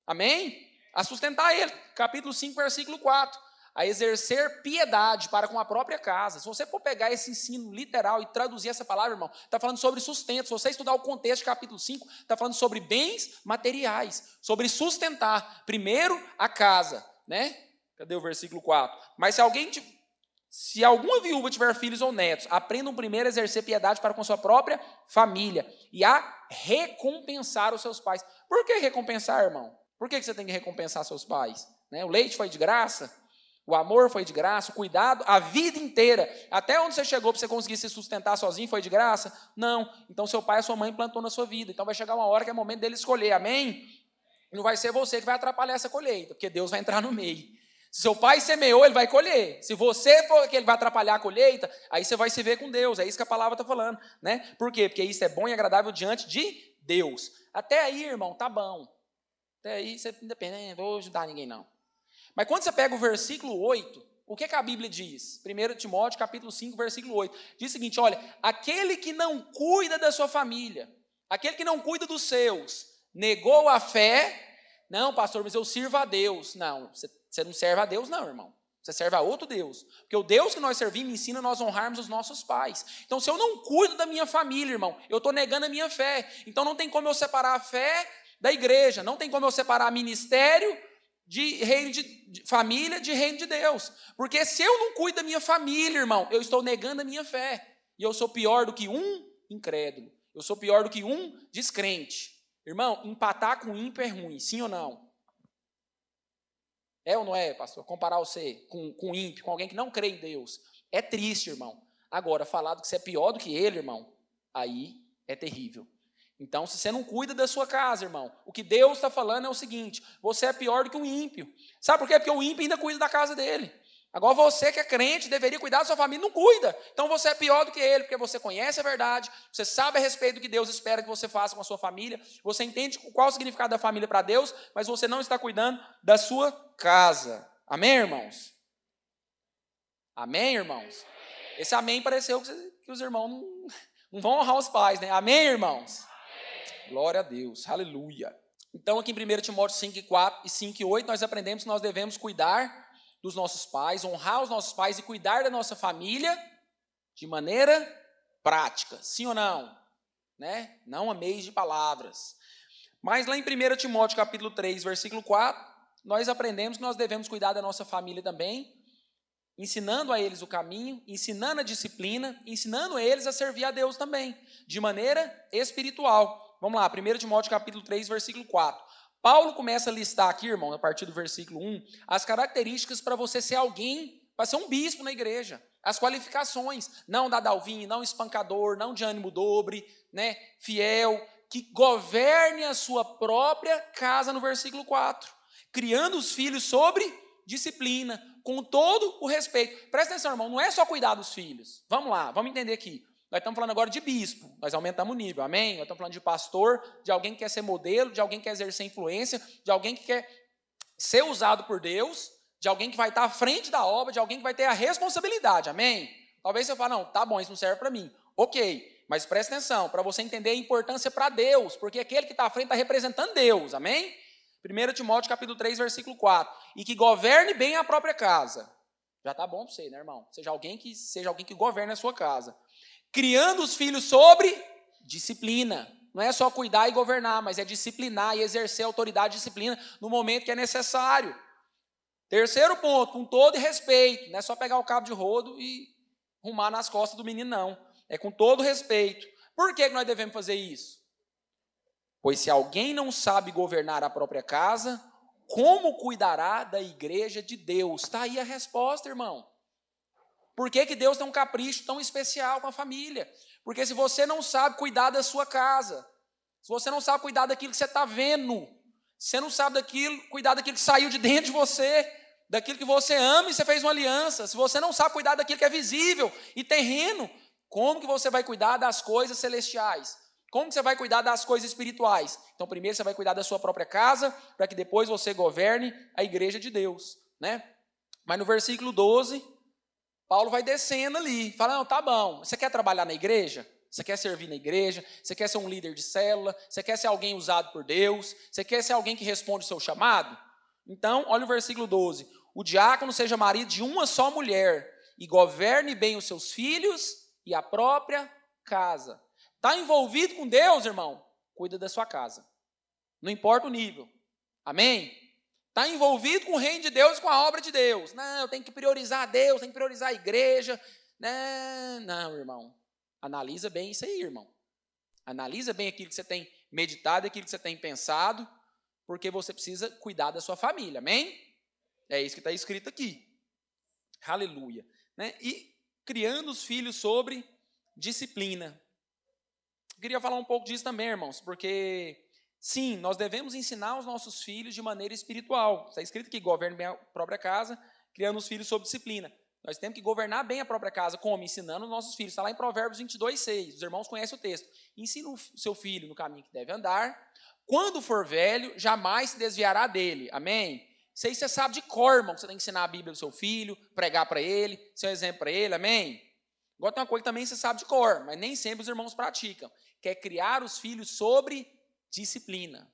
Amém? A sustentar ele. Capítulo 5, versículo 4. A exercer piedade para com a própria casa. Se você for pegar esse ensino literal e traduzir essa palavra, irmão, está falando sobre sustento. Se você estudar o contexto de capítulo 5, está falando sobre bens materiais, sobre sustentar primeiro a casa, né? Cadê o versículo 4? Mas se alguma viúva tiver filhos ou netos, aprendam primeiro a exercer piedade para com sua própria família e a recompensar os seus pais. Por que recompensar, irmão? Por que você tem que recompensar seus pais? Né? O leite foi de graça? O amor foi de graça, o cuidado, a vida inteira, até onde você chegou para você conseguir se sustentar sozinho, foi de graça? Não. Então, seu pai e sua mãe plantou na sua vida. Então, vai chegar uma hora que é momento dele escolher, amém? Não vai ser você que vai atrapalhar essa colheita, porque Deus vai entrar no meio. Se seu pai semeou, ele vai colher. Se você for que ele vai atrapalhar a colheita, aí você vai se ver com Deus. É isso que a palavra está falando, né? Por quê? Porque isso é bom e agradável diante de Deus. Até aí, irmão, tá bom. Até aí, você independente, não vou ajudar ninguém, não. Mas quando você pega o versículo 8, o que a Bíblia diz? 1 Timóteo, capítulo 5, versículo 8. Diz o seguinte, olha, aquele que não cuida da sua família, aquele que não cuida dos seus, negou a fé. Não, pastor, mas eu sirvo a Deus. Não, você não serve a Deus não, irmão. Você serve a outro Deus. Porque o Deus que nós servimos ensina a nós honrarmos os nossos pais. Então, se eu não cuido da minha família, irmão, eu estou negando a minha fé. Então, não tem como eu separar a fé da igreja. Não tem como eu separar ministério de reino de família, de reino de Deus. Porque se eu não cuido da minha família, irmão, eu estou negando a minha fé. E eu sou pior do que um incrédulo. Eu sou pior do que um descrente. Irmão, empatar com ímpio é ruim, sim ou não? É ou não é, pastor? Comparar você com ímpio, com alguém que não crê em Deus. É triste, irmão. Agora, falar que você é pior do que ele, irmão, aí é terrível. Então, se você não cuida da sua casa, irmão, o que Deus está falando é o seguinte, você é pior do que um ímpio. Sabe por quê? Porque o ímpio ainda cuida da casa dele. Agora, você que é crente, deveria cuidar da sua família, não cuida. Então, você é pior do que ele, porque você conhece a verdade, você sabe a respeito do que Deus espera que você faça com a sua família, você entende qual o significado da família para Deus, mas você não está cuidando da sua casa. Amém, irmãos? Amém, irmãos? Esse amém pareceu que os irmãos não vão honrar os pais, né? Amém, irmãos? Glória a Deus, aleluia. Então, aqui em 1 Timóteo 5:4 e 5:8, nós aprendemos que nós devemos cuidar dos nossos pais, honrar os nossos pais e cuidar da nossa família de maneira prática. Sim ou não? Né? Não a meios de palavras. Mas lá em 1 Timóteo capítulo 3, versículo 4, nós aprendemos que nós devemos cuidar da nossa família também, ensinando a eles o caminho, ensinando a disciplina, ensinando eles a servir a Deus também, de maneira espiritual. Vamos lá, 1 Timóteo capítulo 3, versículo 4. Paulo começa a listar aqui, irmão, a partir do versículo 1, as características para você ser alguém, para ser um bispo na igreja. As qualificações, não dadalvinho, não espancador, não de ânimo dobre, né, fiel, que governe a sua própria casa no versículo 4, criando os filhos sobre disciplina, com todo o respeito. Presta atenção, irmão, não é só cuidar dos filhos. Vamos lá, vamos entender aqui. Nós estamos falando agora de bispo, nós aumentamos o nível, amém? Nós estamos falando de pastor, de alguém que quer ser modelo, de alguém que quer exercer influência, de alguém que quer ser usado por Deus, de alguém que vai estar à frente da obra, de alguém que vai ter a responsabilidade, amém? Talvez você fale, não, tá bom, isso não serve para mim. Ok, mas presta atenção, para você entender a importância para Deus, porque aquele que está à frente está representando Deus, amém? 1 Timóteo capítulo 3, versículo 4, e que governe bem a própria casa. Já está bom para você, né, irmão? Seja alguém que governe a sua casa. Criando os filhos sobre disciplina. não é só cuidar e governar, mas é disciplinar e exercer autoridade e disciplina no momento que é necessário. Terceiro ponto, com todo respeito, não é só pegar o cabo de rodo e arrumar nas costas do menino, não. É com todo respeito. Por que nós devemos fazer isso? Pois se alguém não sabe governar a própria casa, como cuidará da igreja de Deus? Está aí a resposta, irmão. Por que Deus tem um capricho tão especial com a família? Porque se você não sabe cuidar da sua casa, se você não sabe cuidar daquilo que você está vendo, se você não sabe cuidar daquilo que saiu de dentro de você, daquilo que você ama e você fez uma aliança, se você não sabe cuidar daquilo que é visível e terreno, como que você vai cuidar das coisas celestiais? Como que você vai cuidar das coisas espirituais? Então, primeiro você vai cuidar da sua própria casa, para que depois você governe a igreja de Deus, né? Mas no versículo 12, Paulo vai descendo ali, fala, não, tá bom, você quer trabalhar na igreja? Você quer servir na igreja? Você quer ser um líder de célula? Você quer ser alguém usado por Deus? Você quer ser alguém que responde o seu chamado? Então, olha o versículo 12. O diácono seja marido de uma só mulher e governe bem os seus filhos e a própria casa. Está envolvido com Deus, irmão? Cuida da sua casa. Não importa o nível. Amém? Está envolvido com o reino de Deus e com a obra de Deus. Não, eu tenho que priorizar Deus, tenho que priorizar a igreja. Não, irmão. Analisa bem isso aí, irmão. Analisa bem aquilo que você tem meditado, aquilo que você tem pensado, porque você precisa cuidar da sua família. Amém? É isso que está escrito aqui. Aleluia. Né? E criando os filhos sobre disciplina. Eu queria falar um pouco disso também, irmãos, porque, sim, nós devemos ensinar os nossos filhos de maneira espiritual. Está escrito que governe bem a própria casa, criando os filhos sob disciplina. Nós temos que governar bem a própria casa, como? Ensinando os nossos filhos. Está lá em Provérbios 22:6. Os irmãos conhecem o texto. Ensina o seu filho no caminho que deve andar. Quando for velho, jamais se desviará dele. Amém? Isso aí você sabe de cor, irmão, que você tem que ensinar a Bíblia ao seu filho, pregar para ele, ser um exemplo para ele. Amém? Agora tem uma coisa que também você sabe de cor, mas nem sempre os irmãos praticam, que é criar os filhos sobre disciplina.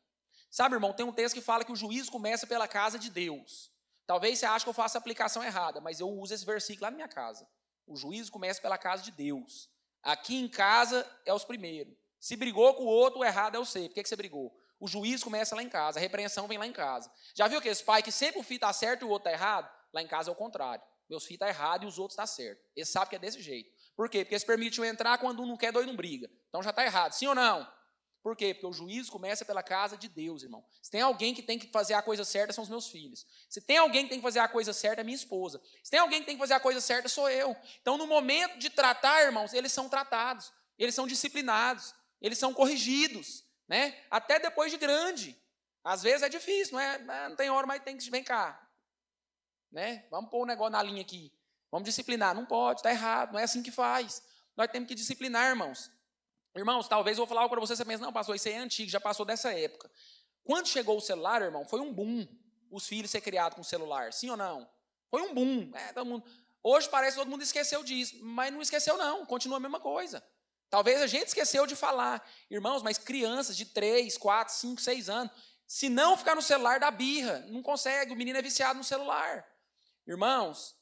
Sabe, irmão, tem um texto que fala que o juízo começa pela casa de Deus. Talvez você ache que eu faça a aplicação errada, mas eu uso esse versículo lá na minha casa. O juízo começa pela casa de Deus. Aqui em casa é os primeiros. Se brigou com o outro, o errado é eu sei. Por que você brigou? O juízo começa lá em casa, a repreensão vem lá em casa. Já viu aqueles pais que sempre o filho está certo e o outro está errado? Lá em casa é o contrário. Meus filhos estão errados e os outros estão certos. Eles sabem que é desse jeito. Por quê? Porque eles permitem entrar quando um não quer, dois não briga. Então já está errado. Sim ou não? Por quê? Porque o juízo começa pela casa de Deus, irmão. Se tem alguém que tem que fazer a coisa certa, são os meus filhos. Se tem alguém que tem que fazer a coisa certa, é minha esposa. Se tem alguém que tem que fazer a coisa certa, sou eu. Então, no momento de tratar, irmãos, eles são tratados. Eles são disciplinados. Eles são corrigidos, né? Até depois de grande. Às vezes é difícil, não é? Não tem hora, mas tem que... Vem cá. Né? Vamos pôr o negócio na linha aqui. Vamos disciplinar. Não pode, está errado. Não é assim que faz. Nós temos que disciplinar, irmãos. Irmãos, talvez eu vou falar algo para você pensa, não, pastor, isso aí é antigo, já passou dessa época. Quando chegou o celular, irmão, foi um boom. Os filhos ser criados com celular, sim ou não? Foi um boom. Todo mundo... Hoje parece que todo mundo esqueceu disso, mas não esqueceu não, continua a mesma coisa. Talvez a gente esqueceu de falar. Irmãos, mas crianças de 3, 4, 5, 6 anos, se não ficar no celular, dá birra, não consegue, o menino é viciado no celular. Irmãos,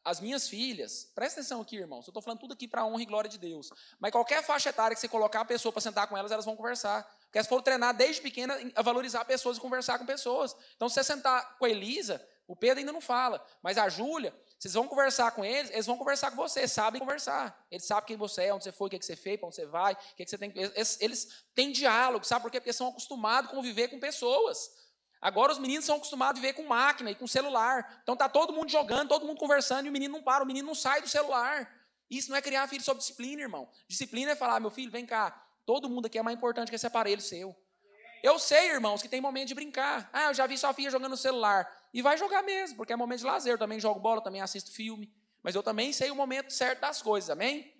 as minhas filhas, presta atenção aqui, irmãos, eu estou falando tudo aqui para a honra e glória de Deus, mas qualquer faixa etária que você colocar a pessoa para sentar com elas, elas vão conversar, porque elas foram treinar desde pequena a valorizar pessoas e conversar com pessoas. Então, se você sentar com a Elisa, o Pedro ainda não fala, mas a Júlia, vocês vão conversar com eles vão conversar com você, sabem conversar, eles sabem quem você é, onde você foi, o que você fez, para onde você vai, o que você tem, eles têm diálogo, sabe por quê? Porque são acostumados a conviver com pessoas. Agora os meninos são acostumados a viver com máquina e com celular. Então está todo mundo jogando, todo mundo conversando e o menino não para, o menino não sai do celular. Isso não é criar filho sob disciplina, irmão. Disciplina é falar, meu filho, vem cá, todo mundo aqui é mais importante que esse aparelho seu. Eu sei, irmãos, que tem momento de brincar. Eu já vi sua filha jogando no celular. E vai jogar mesmo, porque é momento de lazer. Eu também jogo bola, também assisto filme. Mas eu também sei o momento certo das coisas, amém?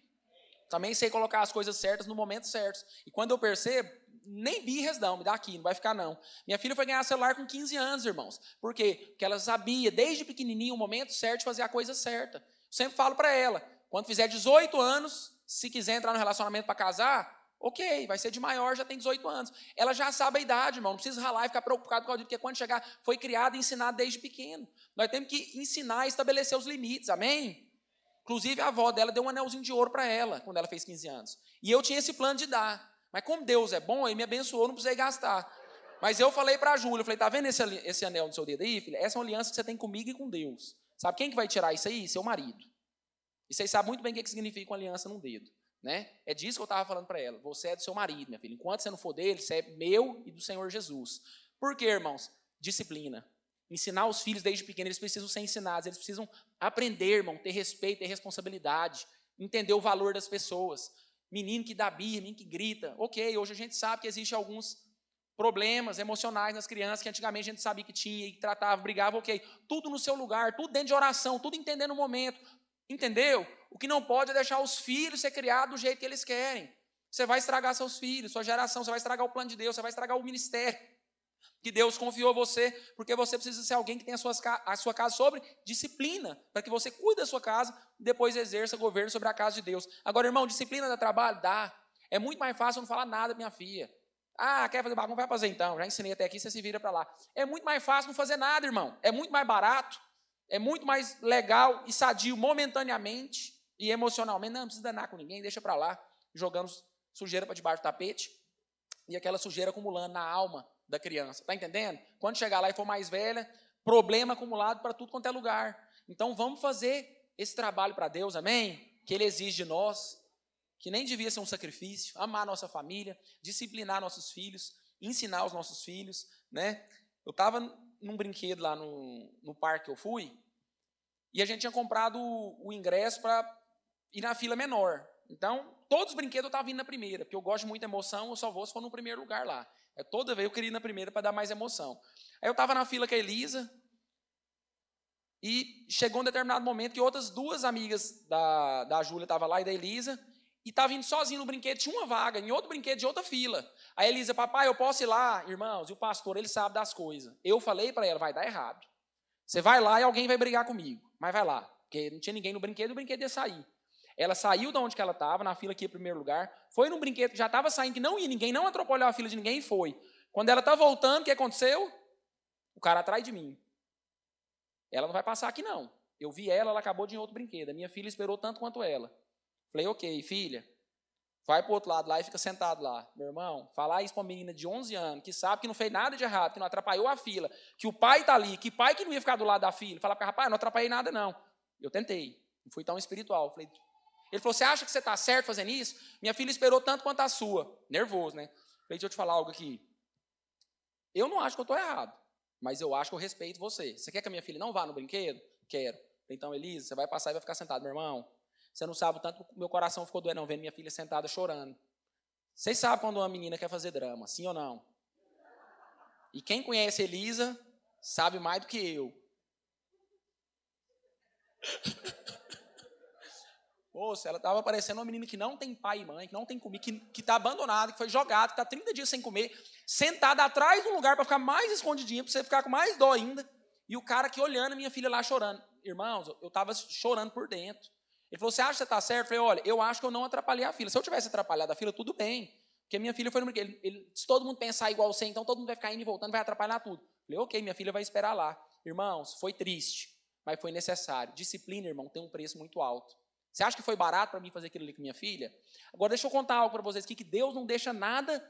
Também sei colocar as coisas certas no momento certo. E quando eu percebo, nem birras não, me dá aqui, não vai ficar não. Minha filha foi ganhar celular com 15 anos, irmãos. Por quê? Porque ela sabia, desde pequenininha, o momento certo de fazer a coisa certa. Eu sempre falo para ela, quando fizer 18 anos, se quiser entrar no relacionamento para casar, ok, vai ser de maior, já tem 18 anos. Ela já sabe a idade, irmão, não precisa ralar e ficar preocupado com a vida, porque quando chegar, foi criado e ensinado desde pequeno. Nós temos que ensinar e estabelecer os limites, amém? Inclusive, a avó dela deu um anelzinho de ouro para ela, quando ela fez 15 anos. E eu tinha esse plano de dar. Mas como Deus é bom, ele me abençoou, não precisei gastar. Mas eu falei para a Júlia, eu falei, tá vendo esse anel no seu dedo aí, filha? Essa é uma aliança que você tem comigo e com Deus. Sabe quem que vai tirar isso aí? Seu marido. E vocês sabem muito bem o que significa uma aliança num dedo. Né? É disso que eu estava falando para ela. Você é do seu marido, minha filha. Enquanto você não for dele, você é meu e do Senhor Jesus. Por quê, irmãos? Disciplina. Ensinar os filhos desde pequeno, eles precisam ser ensinados, eles precisam aprender, irmão, ter respeito, ter responsabilidade, entender o valor das pessoas. Menino que dá birra, menino que grita. Ok, hoje a gente sabe que existem alguns problemas emocionais nas crianças que antigamente a gente sabia que tinha e que tratava, brigava, ok. Tudo no seu lugar, tudo dentro de oração, tudo entendendo o momento. Entendeu? O que não pode é deixar os filhos ser criados do jeito que eles querem. Você vai estragar seus filhos, sua geração, você vai estragar o plano de Deus, você vai estragar o ministério que Deus confiou a você, porque você precisa ser alguém que tem a sua casa sobre disciplina, para que você cuide da sua casa e depois exerça governo sobre a casa de Deus. Agora, irmão, disciplina dá trabalho? Dá. É muito mais fácil eu não falar nada, minha filha. Ah, quer fazer bagunça? Vai fazer então. Já ensinei até aqui, você se vira para lá. É muito mais fácil não fazer nada, irmão. É muito mais barato. É muito mais legal e sadio momentaneamente e emocionalmente. Não precisa danar com ninguém, deixa para lá. Jogando sujeira para debaixo do tapete e aquela sujeira acumulando na alma da criança. Está entendendo? Quando chegar lá e for mais velha, problema acumulado para tudo quanto é lugar. Então vamos fazer esse trabalho para Deus, amém? Que Ele exige de nós, que nem devia ser um sacrifício, amar a nossa família, disciplinar nossos filhos, ensinar os nossos filhos, né? Eu estava num brinquedo lá no parque que eu fui, e a gente tinha comprado o ingresso para ir na fila menor. Então, todos os brinquedos eu estava indo na primeira, porque eu gosto de muita emoção, eu só vou se for no primeiro lugar lá. Toda vez eu queria ir na primeira para dar mais emoção. Aí eu estava na fila com a Elisa, e chegou um determinado momento que outras duas amigas da Júlia estavam lá e da Elisa, e estava indo sozinho no brinquedo, tinha uma vaga, em outro brinquedo de outra fila. A Elisa, papai, eu posso ir lá? Irmãos, e o pastor, ele sabe das coisas. Eu falei para ela, vai dar errado. Você vai lá e alguém vai brigar comigo, mas vai lá, porque não tinha ninguém no brinquedo, o brinquedo ia sair. Ela saiu de onde que ela estava, na fila que ia em primeiro lugar, foi num brinquedo que já estava saindo, que não ia ninguém, não atrapalhou a fila de ninguém e foi. Quando ela está voltando, o que aconteceu? O cara atrás de mim. Ela não vai passar aqui, não. Eu vi ela acabou de ir em outro brinquedo. A minha filha esperou tanto quanto ela. Falei, ok, filha, vai para o outro lado lá e fica sentado lá. Meu irmão, falar isso para uma menina de 11 anos, que sabe que não fez nada de errado, que não atrapalhou a fila, que o pai está ali, que pai que não ia ficar do lado da filha, falar para ela, rapaz, não atrapalhei nada, não. Eu tentei, não fui tão espiritual. Falei, ele falou, você acha que você está certo fazendo isso? Minha filha esperou tanto quanto a sua. Nervoso, né? Falei, deixa eu te falar algo aqui. Eu não acho que eu estou errado, mas eu acho que eu respeito você. Você quer que a minha filha não vá no brinquedo? Quero. Então, Elisa, você vai passar e vai ficar sentado. Meu irmão, você não sabe o tanto que meu coração ficou doendo, não, vendo minha filha sentada chorando. Vocês sabem quando uma menina quer fazer drama, sim ou não? E quem conhece Elisa sabe mais do que eu. Moça, ela estava parecendo uma menina que não tem pai e mãe, que não tem comida, que está abandonada, que foi jogada, que está 30 dias sem comer, sentada atrás de um lugar para ficar mais escondidinha, para você ficar com mais dó ainda. E o cara aqui olhando a minha filha lá chorando. Irmãos, eu estava chorando por dentro. Ele falou, você acha que você está certo? Eu falei, olha, eu acho que eu não atrapalhei a fila. Se eu tivesse atrapalhado a fila, tudo bem. Porque minha filha foi no brinquedo. Se todo mundo pensar igual você, então todo mundo vai ficar indo e voltando, vai atrapalhar tudo. Eu falei, ok, minha filha vai esperar lá. Irmãos, foi triste, mas foi necessário. Disciplina, irmão, tem um preço muito alto. Você acha que foi barato para mim fazer aquilo ali com minha filha? Agora deixa eu contar algo para vocês aqui, que Deus não deixa nada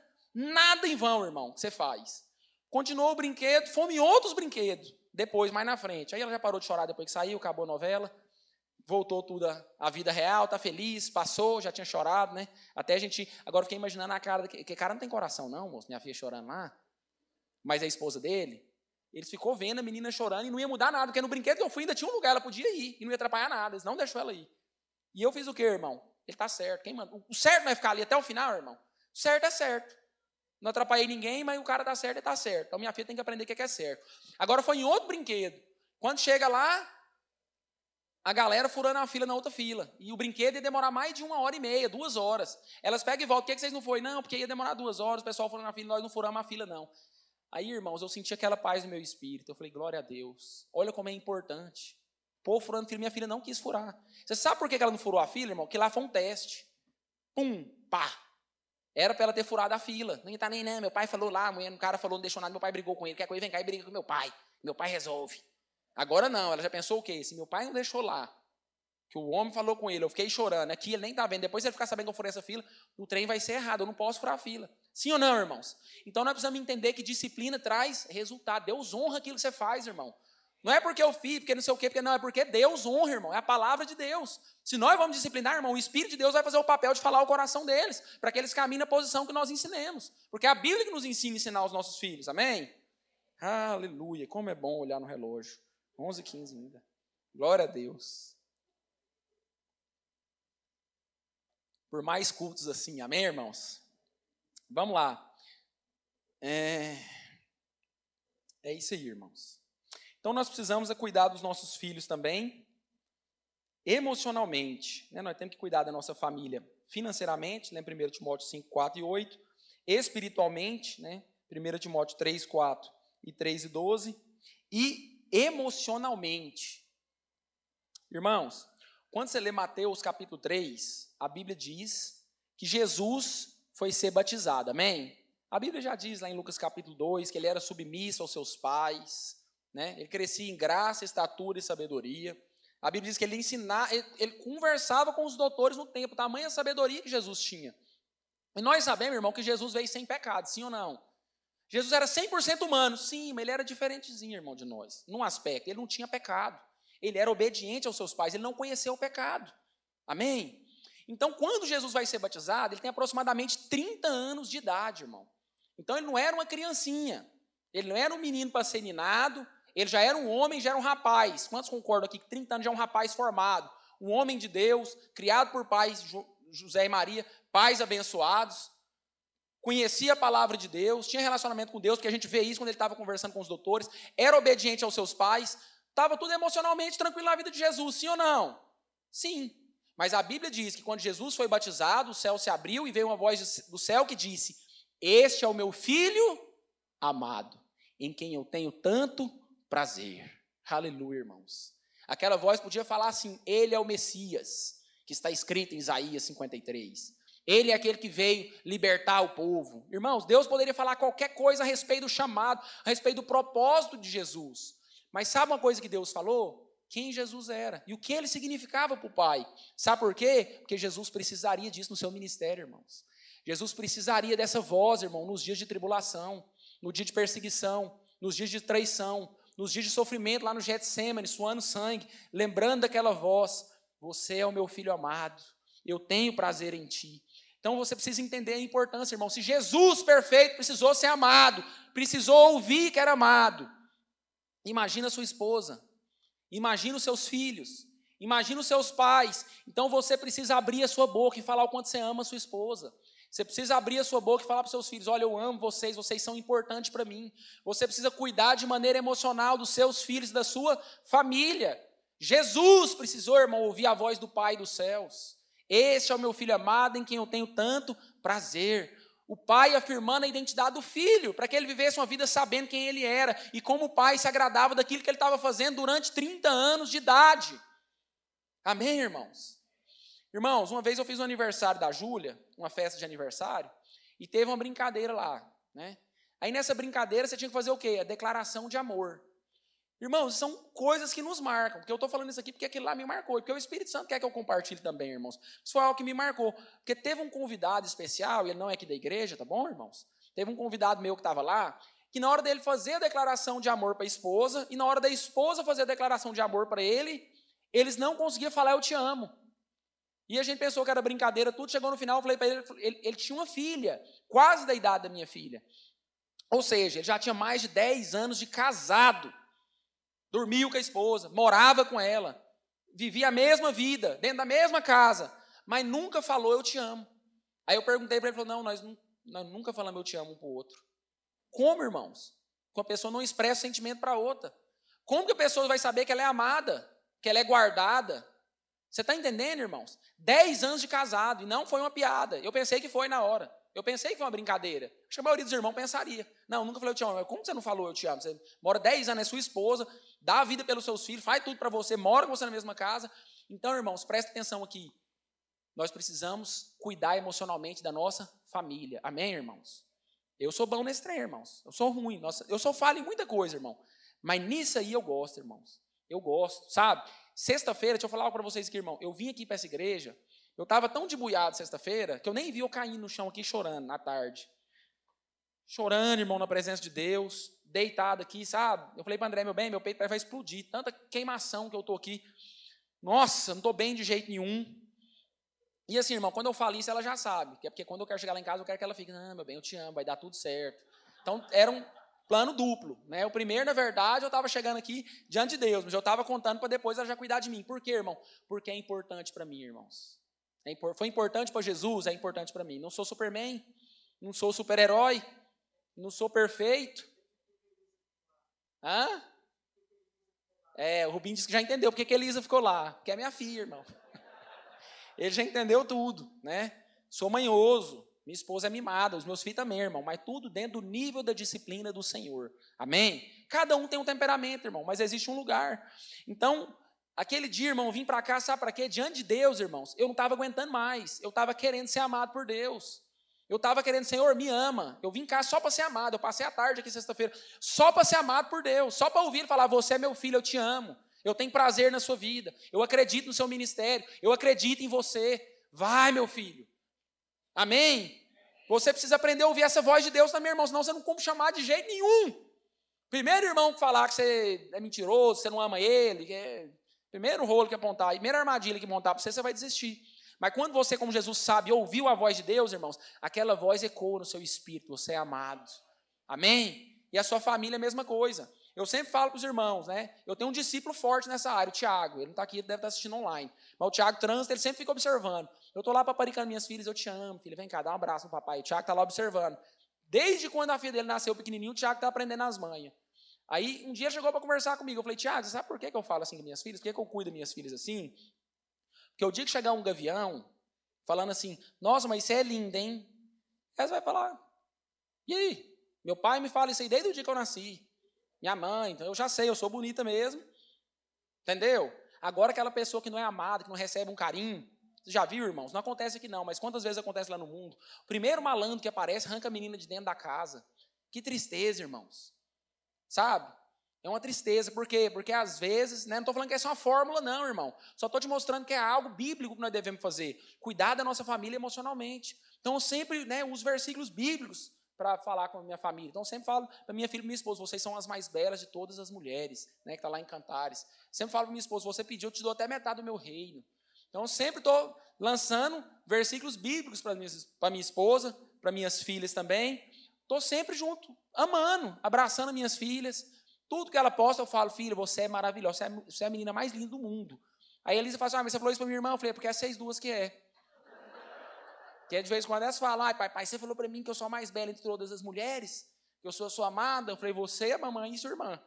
em vão, irmão, que você faz. Continuou o brinquedo, fomos em outros brinquedos, depois, mais na frente. Aí ela já parou de chorar depois que saiu, acabou a novela, voltou tudo à vida real, tá feliz, passou, já tinha chorado, né? Até a gente, agora eu fiquei imaginando a cara, que cara não tem coração não, moço, minha filha chorando lá, mas a esposa dele, ele ficou vendo a menina chorando e não ia mudar nada, porque no brinquedo que eu fui ainda tinha um lugar, ela podia ir, e não ia atrapalhar nada, eles não deixou ela ir. E eu fiz o quê, irmão? Ele está certo. Quem manda? O certo não é ficar ali até o final, irmão? O certo é certo. Não atrapalhei ninguém, mas o cara está certo, ele está certo. Então minha filha tem que aprender o que é certo. Agora foi em outro brinquedo. Quando chega lá, a galera furando a fila na outra fila. E o brinquedo ia demorar mais de 1h30, 2 horas. Elas pegam e voltam. Por que vocês não foram? Não, porque ia demorar 2 horas, o pessoal furando a fila, nós não furamos a fila, não. Aí, irmãos, eu senti aquela paz no meu espírito. Eu falei, glória a Deus. Olha como é importante. Pô, furando fila, minha filha não quis furar. Você sabe por que ela não furou a fila, irmão? Porque lá foi um teste. Pum, pá. Era para ela ter furado a fila. Não ia estar nem, não. Meu pai falou lá, o cara falou, não deixou nada, meu pai brigou com ele. Quer coisa, vem cá e briga com meu pai. Meu pai resolve. Agora não, ela já pensou o quê? Se meu pai não deixou lá, que o homem falou com ele, eu fiquei chorando, aqui ele nem está vendo, depois ele ficar sabendo que eu furei essa fila, o trem vai ser errado, eu não posso furar a fila. Sim ou não, irmãos? Então nós precisamos entender que disciplina traz resultado. Deus honra aquilo que você faz, irmão. Não é porque eu fiz, porque não sei o quê, porque não, é porque Deus honra, irmão, é a palavra de Deus. Se nós vamos disciplinar, irmão, o Espírito de Deus vai fazer o papel de falar o coração deles, para que eles caminhem na posição que nós ensinemos. Porque é a Bíblia que nos ensina a ensinar os nossos filhos, amém? Aleluia, como é bom olhar no relógio. 11h15 ainda. Glória a Deus. Por mais cultos assim, amém, irmãos? Vamos lá. É isso aí, irmãos. Então, nós precisamos cuidar dos nossos filhos também, emocionalmente. Né? Nós temos que cuidar da nossa família financeiramente, né? 1 Timóteo 5, 4 e 8. Espiritualmente, né? 1 Timóteo 3, 4 e 3 e 12. E emocionalmente. Irmãos, quando você lê Mateus capítulo 3, a Bíblia diz que Jesus foi ser batizado, amém? A Bíblia já diz lá em Lucas capítulo 2 que ele era submisso aos seus pais, né? Ele crescia em graça, estatura e sabedoria. A Bíblia diz que ele ele conversava com os doutores no templo, tamanha sabedoria que Jesus tinha. E nós sabemos, irmão, que Jesus veio sem pecado, sim ou não? Jesus era 100% humano, sim, mas ele era diferentezinho, irmão, de nós, num aspecto, ele não tinha pecado. Ele era obediente aos seus pais, ele não conheceu o pecado. Amém? Então, quando Jesus vai ser batizado, ele tem aproximadamente 30 anos de idade, irmão. Então, ele não era uma criancinha. Ele não era um menino para ser ninado. Ele já era um homem, já era um rapaz. Quantos concordam aqui que 30 anos já é um rapaz formado? Um homem de Deus, criado por pais, José e Maria, pais abençoados. Conhecia a palavra de Deus, tinha relacionamento com Deus, porque a gente vê isso quando ele estava conversando com os doutores. Era obediente aos seus pais. Estava tudo emocionalmente tranquilo na vida de Jesus, sim ou não? Sim. Mas a Bíblia diz que quando Jesus foi batizado, o céu se abriu e veio uma voz do céu que disse: este é o meu filho amado, em quem eu tenho tanto prazer. Aleluia, irmãos. Aquela voz podia falar assim: ele é o Messias, que está escrito em Isaías 53. Ele é aquele que veio libertar o povo. Irmãos, Deus poderia falar qualquer coisa a respeito do chamado, a respeito do propósito de Jesus. Mas sabe uma coisa que Deus falou? Quem Jesus era e o que ele significava para o Pai. Sabe por quê? Porque Jesus precisaria disso no seu ministério, irmãos. Jesus precisaria dessa voz, irmão, nos dias de tribulação, no dia de perseguição, nos dias de traição, nos dias de sofrimento lá no Getsêmani, suando sangue, lembrando daquela voz: você é o meu filho amado, eu tenho prazer em ti. Então você precisa entender a importância, irmão. Se Jesus perfeito precisou ser amado, precisou ouvir que era amado, imagina a sua esposa, imagina os seus filhos, imagina os seus pais. Então você precisa abrir a sua boca e falar o quanto você ama a sua esposa. Você precisa abrir a sua boca e falar para os seus filhos: olha, eu amo vocês, vocês são importantes para mim. Você precisa cuidar de maneira emocional dos seus filhos e da sua família. Jesus precisou, irmão, ouvir a voz do Pai dos céus. Este é o meu filho amado, em quem eu tenho tanto prazer. O pai afirmando a identidade do filho, para que ele vivesse uma vida sabendo quem ele era e como o pai se agradava daquilo que ele estava fazendo durante 30 anos de idade. Amém, irmãos? Irmãos, uma vez eu fiz o aniversário da Júlia, uma festa de aniversário, e teve uma brincadeira lá, né? Aí nessa brincadeira você tinha que fazer o quê? A declaração de amor. Irmãos, são coisas que nos marcam, porque eu estou falando isso aqui porque aquilo lá me marcou, e porque o Espírito Santo quer que eu compartilhe também, irmãos. Isso foi algo que me marcou, porque teve um convidado especial, ele não é aqui da igreja, tá bom, irmãos? Teve um convidado meu que estava lá, que na hora dele fazer a declaração de amor para a esposa, e na hora da esposa fazer a declaração de amor para ele, eles não conseguiam falar eu te amo. E a gente pensou que era brincadeira, tudo, chegou no final, eu falei para ele tinha uma filha, quase da idade da minha filha. Ou seja, ele já tinha mais de 10 anos de casado. Dormia com a esposa, morava com ela, vivia a mesma vida, dentro da mesma casa, mas nunca falou eu te amo. Aí eu perguntei para ele, ele falou: não, nós nunca falamos eu te amo um para o outro. Como, irmãos? Que uma pessoa não expressa sentimento para outra. Como que a pessoa vai saber que ela é amada, que ela é guardada? Você está entendendo, irmãos? 10 anos de casado, e não foi uma piada. Eu pensei que foi na hora. Eu pensei que foi uma brincadeira. Acho que a maioria dos irmãos pensaria: não, nunca falei eu te amo. Como você não falou eu te amo? Você mora 10 anos, é sua esposa, dá a vida pelos seus filhos, faz tudo para você, mora com você na mesma casa. Então, irmãos, presta atenção aqui. Nós precisamos cuidar emocionalmente da nossa família. Amém, irmãos? Eu sou bom nesse trem, irmãos. Eu sou ruim. Eu sou falho em muita coisa, irmão. Mas nisso aí eu gosto, irmãos. Eu gosto, sabe? Sexta-feira, deixa eu falar algo para vocês aqui, irmão. Eu vim aqui para essa igreja, eu estava tão debuiado sexta-feira, que eu nem vi eu caindo no chão aqui chorando na tarde. Chorando, irmão, na presença de Deus, deitado aqui, sabe? Eu falei para André, meu peito vai explodir, tanta queimação que eu estou aqui. Nossa, não estou bem de jeito nenhum. E assim, irmão, quando eu falo isso, ela já sabe. Que é porque quando eu quero chegar lá em casa, eu quero que ela fique, não, meu bem, eu te amo, vai dar tudo certo. Então, era um plano duplo, né? O primeiro, na verdade, eu estava chegando aqui diante de Deus, mas eu estava contando para depois ela já cuidar de mim. Por quê, irmão? Porque é importante para mim, irmãos. Foi importante para Jesus, é importante para mim. Não sou Superman, não sou super-herói, não sou perfeito. Hã? O Rubinho disse que já entendeu porque que Elisa ficou lá. Porque é minha filha, irmão. Ele já entendeu tudo, né? Sou manhoso, minha esposa é mimada, os meus filhos também, irmão. Mas tudo dentro do nível da disciplina do Senhor. Amém? Cada um tem um temperamento, irmão, mas existe um lugar. Então, aquele dia, irmão, eu vim para cá, sabe para quê? Diante de Deus, irmãos, eu não estava aguentando mais. Eu estava querendo ser amado por Deus. Eu estava querendo, Senhor, me ama. Eu vim cá só para ser amado. Eu passei a tarde aqui sexta-feira só para ser amado por Deus. Só para ouvir ele falar, você é meu filho, eu te amo. Eu tenho prazer na sua vida. Eu acredito no seu ministério. Eu acredito em você. Vai, meu filho. Amém? Você precisa aprender a ouvir essa voz de Deus também, irmão. Senão você não como chamar de jeito nenhum. Primeiro irmão que falar que você é mentiroso, você não ama ele. Primeiro rolo que apontar, primeira armadilha que montar para você, você vai desistir. Mas quando você, como Jesus sabe, ouviu a voz de Deus, irmãos, aquela voz ecoa no seu espírito, você é amado. Amém? E a sua família é a mesma coisa. Eu sempre falo para os irmãos, né? Eu tenho um discípulo forte nessa área, o Tiago. Ele não está aqui, ele deve estar assistindo online. Mas o Tiago trânsito, ele sempre fica observando. Eu estou lá paparicando minhas filhas, eu te amo, filha, vem cá, dá um abraço no papai. O Tiago está lá observando. Desde quando a filha dele nasceu pequenininho, o Tiago está aprendendo as manhas. Aí, um dia ele chegou para conversar comigo. Eu falei, Tiago, você sabe por que eu falo assim com minhas filhas? Por que eu cuido das minhas filhas assim? Porque o dia que chegar um gavião, falando assim, nossa, mas você é linda, hein? Aí você vai falar, e aí? Meu pai me fala isso aí desde o dia que eu nasci. Minha mãe, então eu já sei, eu sou bonita mesmo. Entendeu? Agora aquela pessoa que não é amada, que não recebe um carinho, você já viu, irmãos? Não acontece aqui não, mas quantas vezes acontece lá no mundo? O primeiro malandro que aparece arranca a menina de dentro da casa. Que tristeza, irmãos. Sabe? É uma tristeza, por quê? Porque às vezes, né, não estou falando que essa é uma fórmula não, irmão. Só estou te mostrando que é algo bíblico que nós devemos fazer. Cuidar da nossa família emocionalmente. Então eu sempre, né, uso versículos bíblicos para falar com a minha família. Então eu sempre falo para minha filha e minha esposa, vocês são as mais belas de todas as mulheres, né, que está lá em Cantares. Sempre falo para minha esposa, você pediu, eu te dou até metade do meu reino. Então eu sempre estou lançando versículos bíblicos para minha esposa, para minhas filhas também. Estou sempre junto, amando, abraçando minhas filhas. Tudo que ela posta, eu falo, filha, você é maravilhosa, você é a menina mais linda do mundo. Aí a Elisa fala assim, mas você falou isso para minha irmã? Eu falei, porque é vocês duas que é. Que de vez em quando elas falam, pai, você falou para mim que eu sou a mais bela entre todas as mulheres, que eu sou a sua amada. Eu falei, você, a mamãe e sua irmã.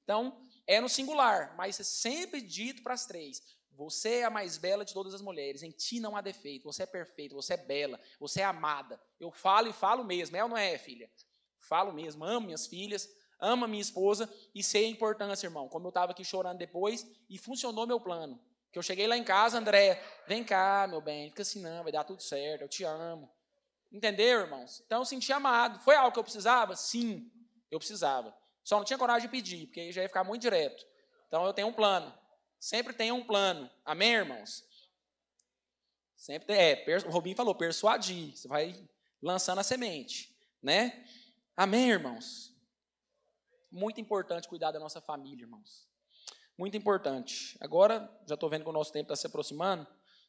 Então, é no singular, mas é sempre dito para as três. Você é a mais bela de todas as mulheres, em ti não há defeito, você é perfeita, você é bela, você é amada. Eu falo e falo mesmo, é ou não é, filha? Falo mesmo, amo minhas filhas, amo a minha esposa e sei a importância, irmão. Como eu estava aqui chorando depois e funcionou meu plano. Que eu cheguei lá em casa, André, vem cá, meu bem, fica assim não, vai dar tudo certo, eu te amo. Entendeu, irmãos? Então eu senti amado. Foi algo que eu precisava? Sim, eu precisava. Só não tinha coragem de pedir, porque aí já ia ficar muito direto. Então eu tenho um plano. Sempre tenho um plano. Amém, irmãos? Sempre o Robinho falou, persuadir. Você vai lançando a semente, né? Amém, irmãos? Muito importante cuidar da nossa família, irmãos. Muito importante. Agora, já estou vendo que o nosso tempo está se aproximando,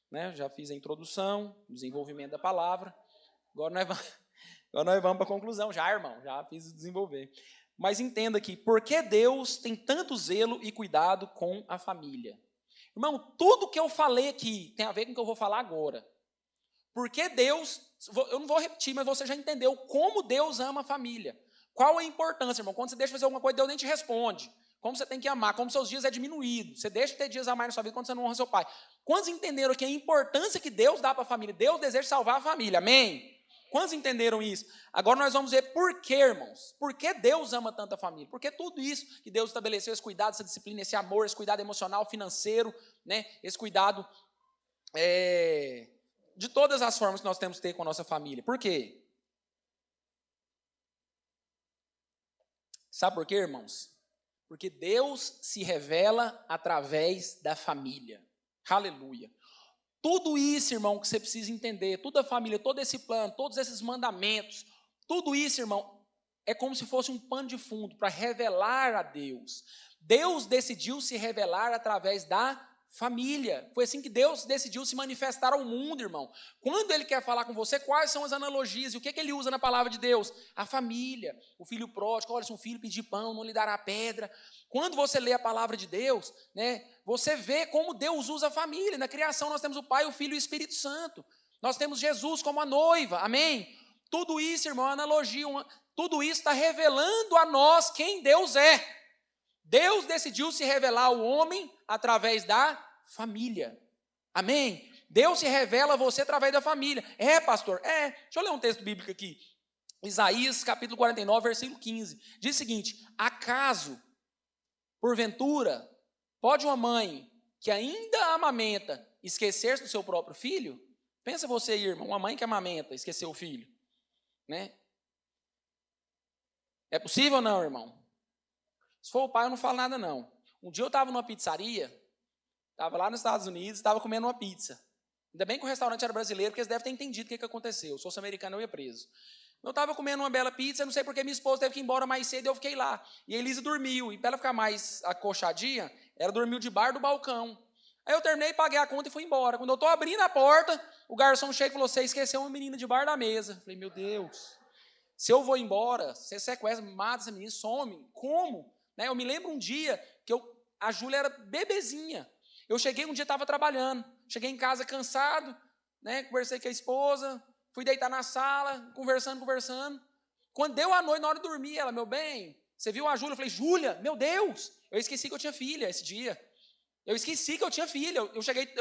né? Já fiz a introdução, desenvolvimento da palavra. Agora nós vamos para a conclusão já, irmão. Já fiz o desenvolver. Mas entenda aqui, por que Deus tem tanto zelo e cuidado com a família? Irmão, tudo que eu falei aqui tem a ver com o que eu vou falar agora. Porque Deus, eu não vou repetir, mas você já entendeu como Deus ama a família. Qual a importância, irmão? Quando você deixa de fazer alguma coisa, Deus nem te responde. Como você tem que amar, como seus dias é diminuído. Você deixa de ter dias a mais na sua vida quando você não honra seu pai. Quantos entenderam aqui a importância que Deus dá para a família? Deus deseja salvar a família, amém? Quantos entenderam isso? Agora nós vamos ver por quê, irmãos. Por que Deus ama tanto a família? Porque tudo isso que Deus estabeleceu, esse cuidado, essa disciplina, esse amor, esse cuidado emocional, financeiro, né? Esse cuidado de todas as formas que nós temos que ter com a nossa família. Por quê? Sabe por quê, irmãos? Porque Deus se revela através da família. Aleluia. Tudo isso, irmão, que você precisa entender, toda a família, todo esse plano, todos esses mandamentos, tudo isso, irmão, é como se fosse um pano de fundo para revelar a Deus. Deus decidiu se revelar através da família. Foi assim que Deus decidiu se manifestar ao mundo, irmão. Quando Ele quer falar com você, quais são as analogias? E o que Ele usa na palavra de Deus? A família, o filho pródigo. Olha, se um filho pedir pão, não lhe dará pedra. Quando você lê a palavra de Deus, né, você vê como Deus usa a família. Na criação nós temos o Pai, o Filho e o Espírito Santo. Nós temos Jesus como a noiva, amém? Tudo isso, irmão, é analogia. Tudo isso está revelando a nós quem Deus é. Deus decidiu se revelar ao homem através da família. Amém? Deus se revela a você através da família. É, pastor? É. Deixa eu ler um texto bíblico aqui. Isaías, capítulo 49, versículo 15. Diz o seguinte: acaso, porventura, pode uma mãe que ainda amamenta esquecer-se do seu próprio filho? Pensa você aí, irmão, uma mãe que amamenta, esquecer o filho. Né? É possível ou não, irmão? Se for o pai, eu não falo nada, não. Um dia eu estava numa pizzaria, estava lá nos Estados Unidos, estava comendo uma pizza. Ainda bem que o restaurante era brasileiro, porque eles devem ter entendido o que aconteceu. Se fosse americano, eu ia preso. Eu estava comendo uma bela pizza, não sei porque minha esposa teve que ir embora mais cedo, eu fiquei lá. E a Elisa dormiu, e para ela ficar mais acochadinha, ela dormiu debaixo do balcão. Aí eu terminei, paguei a conta e fui embora. Quando eu estou abrindo a porta, o garçom chega e falou: você esqueceu uma menina debaixo da mesa. Eu falei: meu Deus, se eu vou embora, você sequestra, mata essa menina, some. Como? Né? Eu me lembro um dia que a Júlia era bebezinha. Eu cheguei um dia, estava trabalhando. Cheguei em casa cansado, né? Conversei com a esposa, fui deitar na sala, conversando. Quando deu a noite, na hora de dormir, ela: meu bem, você viu a Júlia? Eu falei: Júlia, meu Deus, eu esqueci que eu tinha filha esse dia. Eu esqueci que eu tinha filha. Eu cheguei,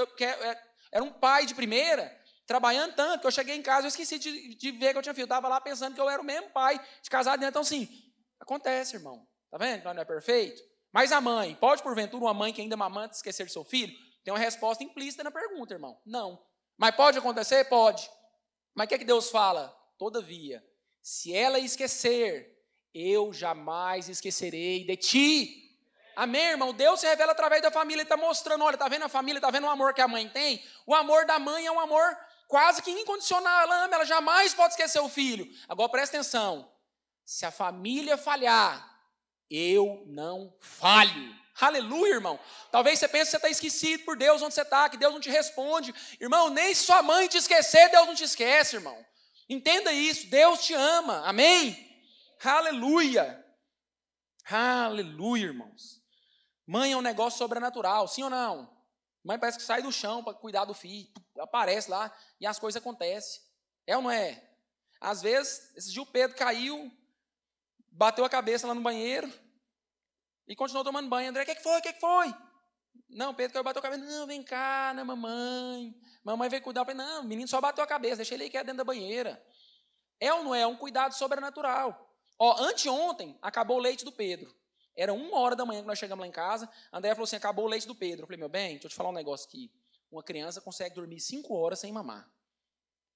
era um pai de primeira, trabalhando tanto, que eu cheguei em casa, eu esqueci de ver que eu tinha filho. Eu estava lá pensando que eu era o mesmo pai de casado dentro. Então, assim, acontece, irmão. Está vendo? Não é perfeito? Mas a mãe, pode porventura uma mãe que ainda mamanta esquecer de seu filho? Tem uma resposta implícita na pergunta, irmão. Não. Mas pode acontecer? Pode. Mas o que é que Deus fala? Todavia, se ela esquecer, eu jamais esquecerei de ti. Amém, irmão? Deus se revela através da família. Ele está mostrando, olha, está vendo a família, está vendo o amor que a mãe tem? O amor da mãe é um amor quase que incondicional. Ela ama, ela jamais pode esquecer o filho. Agora presta atenção. Se a família falhar, eu não falho. Aleluia, irmão. Talvez você pense que você está esquecido por Deus onde você está, que Deus não te responde. Irmão, nem se sua mãe te esquecer, Deus não te esquece, irmão. Entenda isso, Deus te ama. Amém? Aleluia. Aleluia, irmãos. Mãe é um negócio sobrenatural, sim ou não? Mãe parece que sai do chão para cuidar do filho, aparece lá e as coisas acontecem. É ou não é? Às vezes, esse dia o Pedro caiu, bateu a cabeça lá no banheiro e continuou tomando banho. André: o que foi? Não, Pedro caiu, bateu a cabeça. Não, vem cá, né, mamãe? Mamãe veio cuidar. Eu falei: não, o menino só bateu a cabeça, deixa ele aí quieto dentro da banheira. É ou não é? É um cuidado sobrenatural. Ó, anteontem, acabou o leite do Pedro. Era 1h da manhã que nós chegamos lá em casa. A André falou assim: acabou o leite do Pedro. Eu falei: meu bem, deixa eu te falar um negócio aqui. Uma criança consegue dormir 5 horas sem mamar.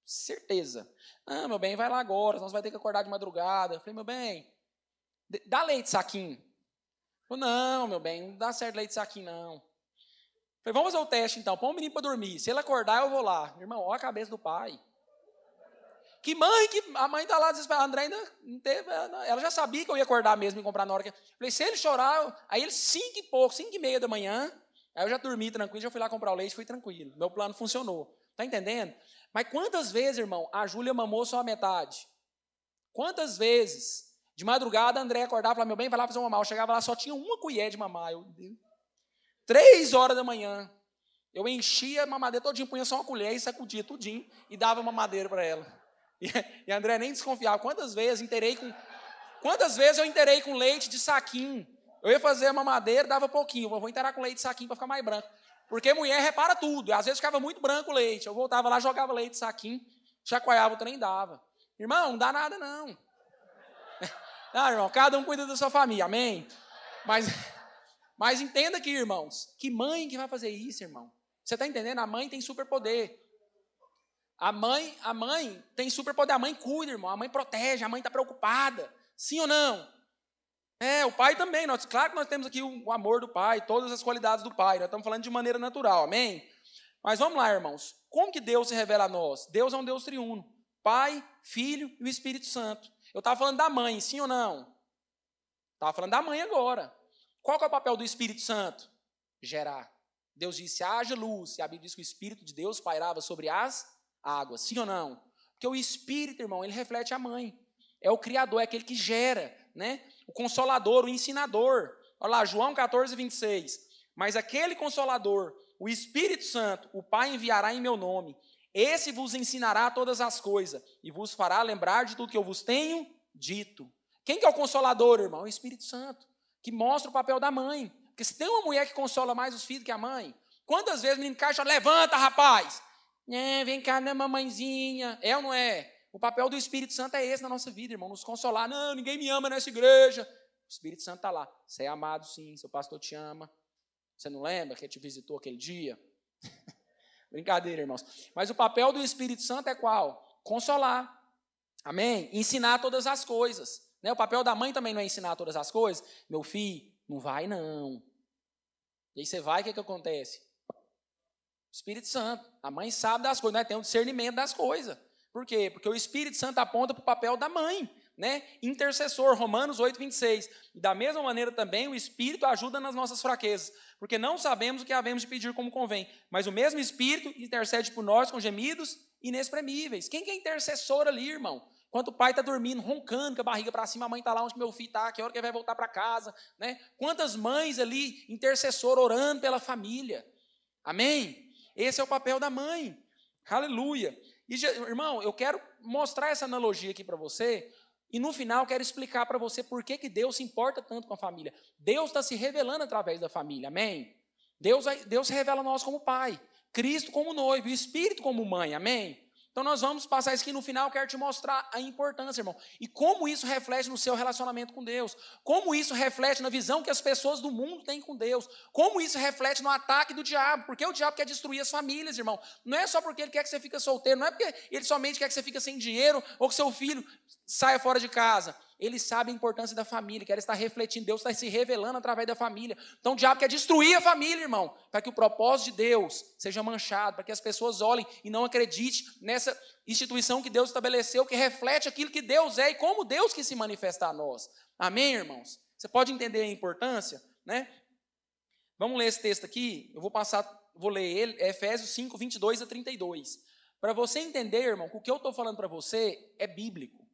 Certeza. Ah, meu bem, vai lá agora, senão você vai ter que acordar de madrugada. Eu falei: meu bem, dá leite saquinho. Falei: não, meu bem, não dá certo leite saquinho, não. Falei: vamos fazer o teste então, põe o menino para dormir. Se ele acordar, eu vou lá. Irmão, olha a cabeça do pai. Que mãe, que a mãe está lá desesperada. A André ainda não teve, ela já sabia que eu ia acordar mesmo e comprar na hora que. Falei: se ele chorar, aí ele 5 e pouco, 5h30 da manhã, aí eu já dormi tranquilo, já fui lá comprar o leite, fui tranquilo. Meu plano funcionou. Está entendendo? Mas quantas vezes, irmão, a Júlia mamou só a metade? Quantas vezes, de madrugada, a André acordava e falava: meu bem, vai lá fazer uma mamar. Eu chegava lá, só tinha uma colher de mamar. 3h da manhã. Eu enchia a mamadeira todinho, punha só uma colher e sacudia tudinho e dava mamadeira para ela. E a André nem desconfiava. Quantas vezes eu inteirei com leite de saquinho? Eu ia fazer a mamadeira, dava pouquinho. Eu vou inteirar com leite de saquinho para ficar mais branco. Porque mulher repara tudo. Às vezes ficava muito branco o leite. Eu voltava lá, jogava leite de saquinho, chacoalhava, o trem dava. Irmão, não dá nada não. Ah, irmão, cada um cuida da sua família, amém? Mas entenda aqui, irmãos, que mãe que vai fazer isso, irmão? Você está entendendo? A mãe tem superpoder. A mãe tem superpoder. A mãe cuida, irmão. A mãe protege, a mãe está preocupada. Sim ou não? O pai também. Claro que nós temos aqui o amor do pai, todas as qualidades do pai. Nós estamos falando de maneira natural, amém? Mas vamos lá, irmãos. Como que Deus se revela a nós? Deus é um Deus triuno. Pai, Filho e o Espírito Santo. Eu estava falando da mãe, sim ou não? Estava falando da mãe agora. Qual que é o papel do Espírito Santo? Gerar. Deus disse, haja luz. E a Bíblia diz que o Espírito de Deus pairava sobre as águas. Sim ou não? Porque o Espírito, irmão, ele reflete a mãe. É o Criador, é aquele que gera, né? O Consolador, o Ensinador. Olha lá, João 14, 26. Mas aquele Consolador, o Espírito Santo, o Pai enviará em meu nome. Esse vos ensinará todas as coisas e vos fará lembrar de tudo que eu vos tenho dito. Quem que é o Consolador, irmão? O Espírito Santo, que mostra o papel da mãe. Porque se tem uma mulher que consola mais os filhos que a mãe, quantas vezes o menino cai e fala, levanta, rapaz! Vem cá, né, mamãezinha? É ou não é? O papel do Espírito Santo é esse na nossa vida, irmão, nos consolar. Não, ninguém me ama nessa igreja. O Espírito Santo está lá. Você é amado, sim, seu pastor te ama. Você não lembra que ele te visitou aquele dia? Brincadeira, irmãos. Mas o papel do Espírito Santo é qual? Consolar. Amém? Ensinar todas as coisas. Né? O papel da mãe também não é ensinar todas as coisas. Meu filho, não vai não. E aí você vai, o que acontece? Espírito Santo. A mãe sabe das coisas, né? Tem um discernimento das coisas. Por quê? Porque o Espírito Santo aponta para o papel da mãe, né? Intercessor, Romanos 8, 26. E da mesma maneira também o Espírito ajuda nas nossas fraquezas, porque não sabemos o que havemos de pedir como convém, mas o mesmo Espírito intercede por nós com gemidos inexprimíveis. Quem que é intercessor ali, irmão? Enquanto o pai está dormindo, roncando com a barriga para cima, a mãe está lá onde meu filho está, que hora que ele vai voltar para casa, né? Quantas mães ali, intercessor, orando pela família. Amém? Esse é o papel da mãe. Aleluia. E, irmão, eu quero mostrar essa analogia aqui para você, e no final quero explicar para você por que Deus se importa tanto com a família. Deus está se revelando através da família, amém? Deus se revela a nós como pai, Cristo como noivo, e o Espírito como mãe, amém? Então nós vamos passar isso aqui no final, eu quero te mostrar a importância, irmão, e como isso reflete no seu relacionamento com Deus, como isso reflete na visão que as pessoas do mundo têm com Deus, como isso reflete no ataque do diabo, porque o diabo quer destruir as famílias, irmão, não é só porque ele quer que você fique solteiro, não é porque ele somente quer que você fique sem dinheiro, ou que seu filho saia fora de casa. Ele sabe a importância da família, quer estar refletindo, Deus está se revelando através da família. Então o diabo quer destruir a família, irmão, para que o propósito de Deus seja manchado, para que as pessoas olhem e não acreditem nessa instituição que Deus estabeleceu, que reflete aquilo que Deus é e como Deus quis se manifestar a nós. Amém, irmãos? Você pode entender a importância, né? Vamos ler esse texto aqui, vou ler ele, Efésios 5, 22 a 32. Para você entender, irmão, que o que eu estou falando para você é bíblico.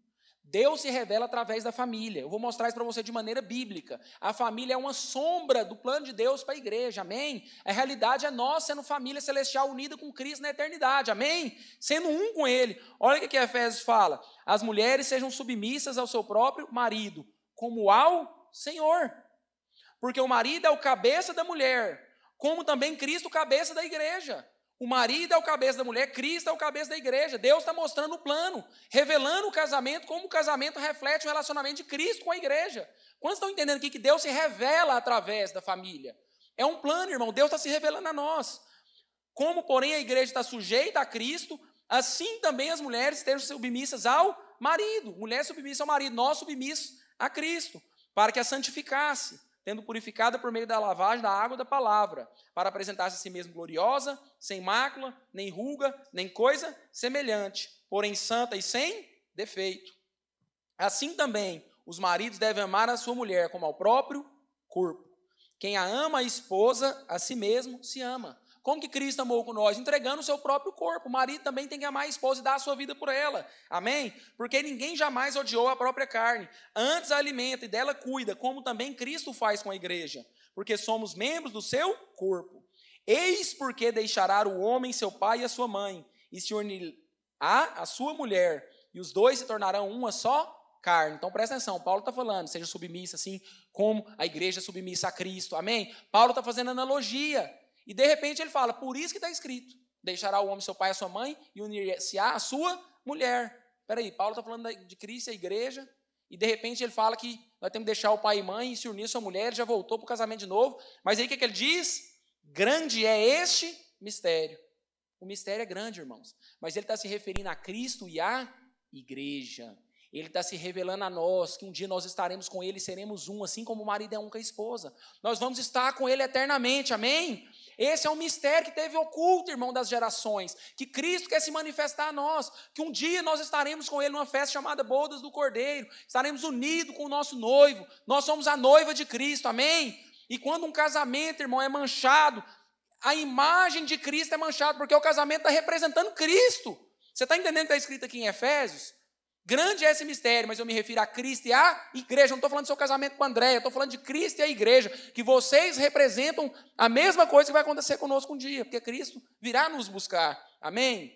Deus se revela através da família. Eu vou mostrar isso para você de maneira bíblica. A família é uma sombra do plano de Deus para a igreja, amém? A realidade é nós sendo família celestial unida com Cristo na eternidade, amém? Sendo um com Ele. Olha o que Efésios fala. As mulheres sejam submissas ao seu próprio marido, como ao Senhor. Porque o marido é o cabeça da mulher, como também Cristo o cabeça da igreja. O marido é o cabeça da mulher, Cristo é o cabeça da igreja. Deus está mostrando o plano, revelando o casamento, como o casamento reflete o relacionamento de Cristo com a igreja. Quantos estão entendendo aqui que Deus se revela através da família? É um plano, irmão, Deus está se revelando a nós. Como, porém, a igreja está sujeita a Cristo, assim também as mulheres estejam submissas ao marido. Mulher submissa ao marido, nós submissos a Cristo, para que a santificasse, tendo purificada por meio da lavagem da água da palavra, para apresentar-se a si mesmo gloriosa, sem mácula, nem ruga, nem coisa semelhante, porém santa e sem defeito. Assim também, os maridos devem amar a sua mulher como ao próprio corpo. Quem a ama, a esposa, a si mesmo se ama. Como que Cristo amou com nós? Entregando o seu próprio corpo. O marido também tem que amar a esposa e dar a sua vida por ela. Amém? Porque ninguém jamais odiou a própria carne. Antes a alimenta e dela cuida, como também Cristo faz com a igreja. Porque somos membros do seu corpo. Eis porque deixará o homem seu pai e a sua mãe, e se unirá a sua mulher, e os dois se tornarão uma só carne. Então presta atenção, Paulo está falando, seja submissa assim como a igreja é submissa a Cristo. Amém? Paulo está fazendo analogia. E de repente ele fala, por isso que está escrito, deixará o homem seu pai e a sua mãe e unir-se-á a sua mulher. Espera aí, Paulo está falando de Cristo e a igreja, e de repente ele fala que nós temos que deixar o pai e mãe e se unir a sua mulher, ele já voltou para o casamento de novo, mas aí o que ele diz? Grande é este mistério. O mistério é grande, irmãos, mas ele está se referindo a Cristo e à igreja. Ele está se revelando a nós, que um dia nós estaremos com Ele e seremos um, assim como o marido é um com a esposa. Nós vamos estar com Ele eternamente, amém? Esse é um mistério que teve oculto, irmão, das gerações, que Cristo quer se manifestar a nós, que um dia nós estaremos com Ele numa festa chamada Bodas do Cordeiro, estaremos unidos com o nosso noivo, nós somos a noiva de Cristo, amém? E quando um casamento, irmão, é manchado, a imagem de Cristo é manchada, porque o casamento está representando Cristo. Você está entendendo o que está escrito aqui em Efésios? Grande é esse mistério, mas eu me refiro a Cristo e à igreja. Eu não estou falando do seu casamento com André, eu estou falando de Cristo e a igreja, que vocês representam a mesma coisa que vai acontecer conosco um dia, porque Cristo virá nos buscar, amém?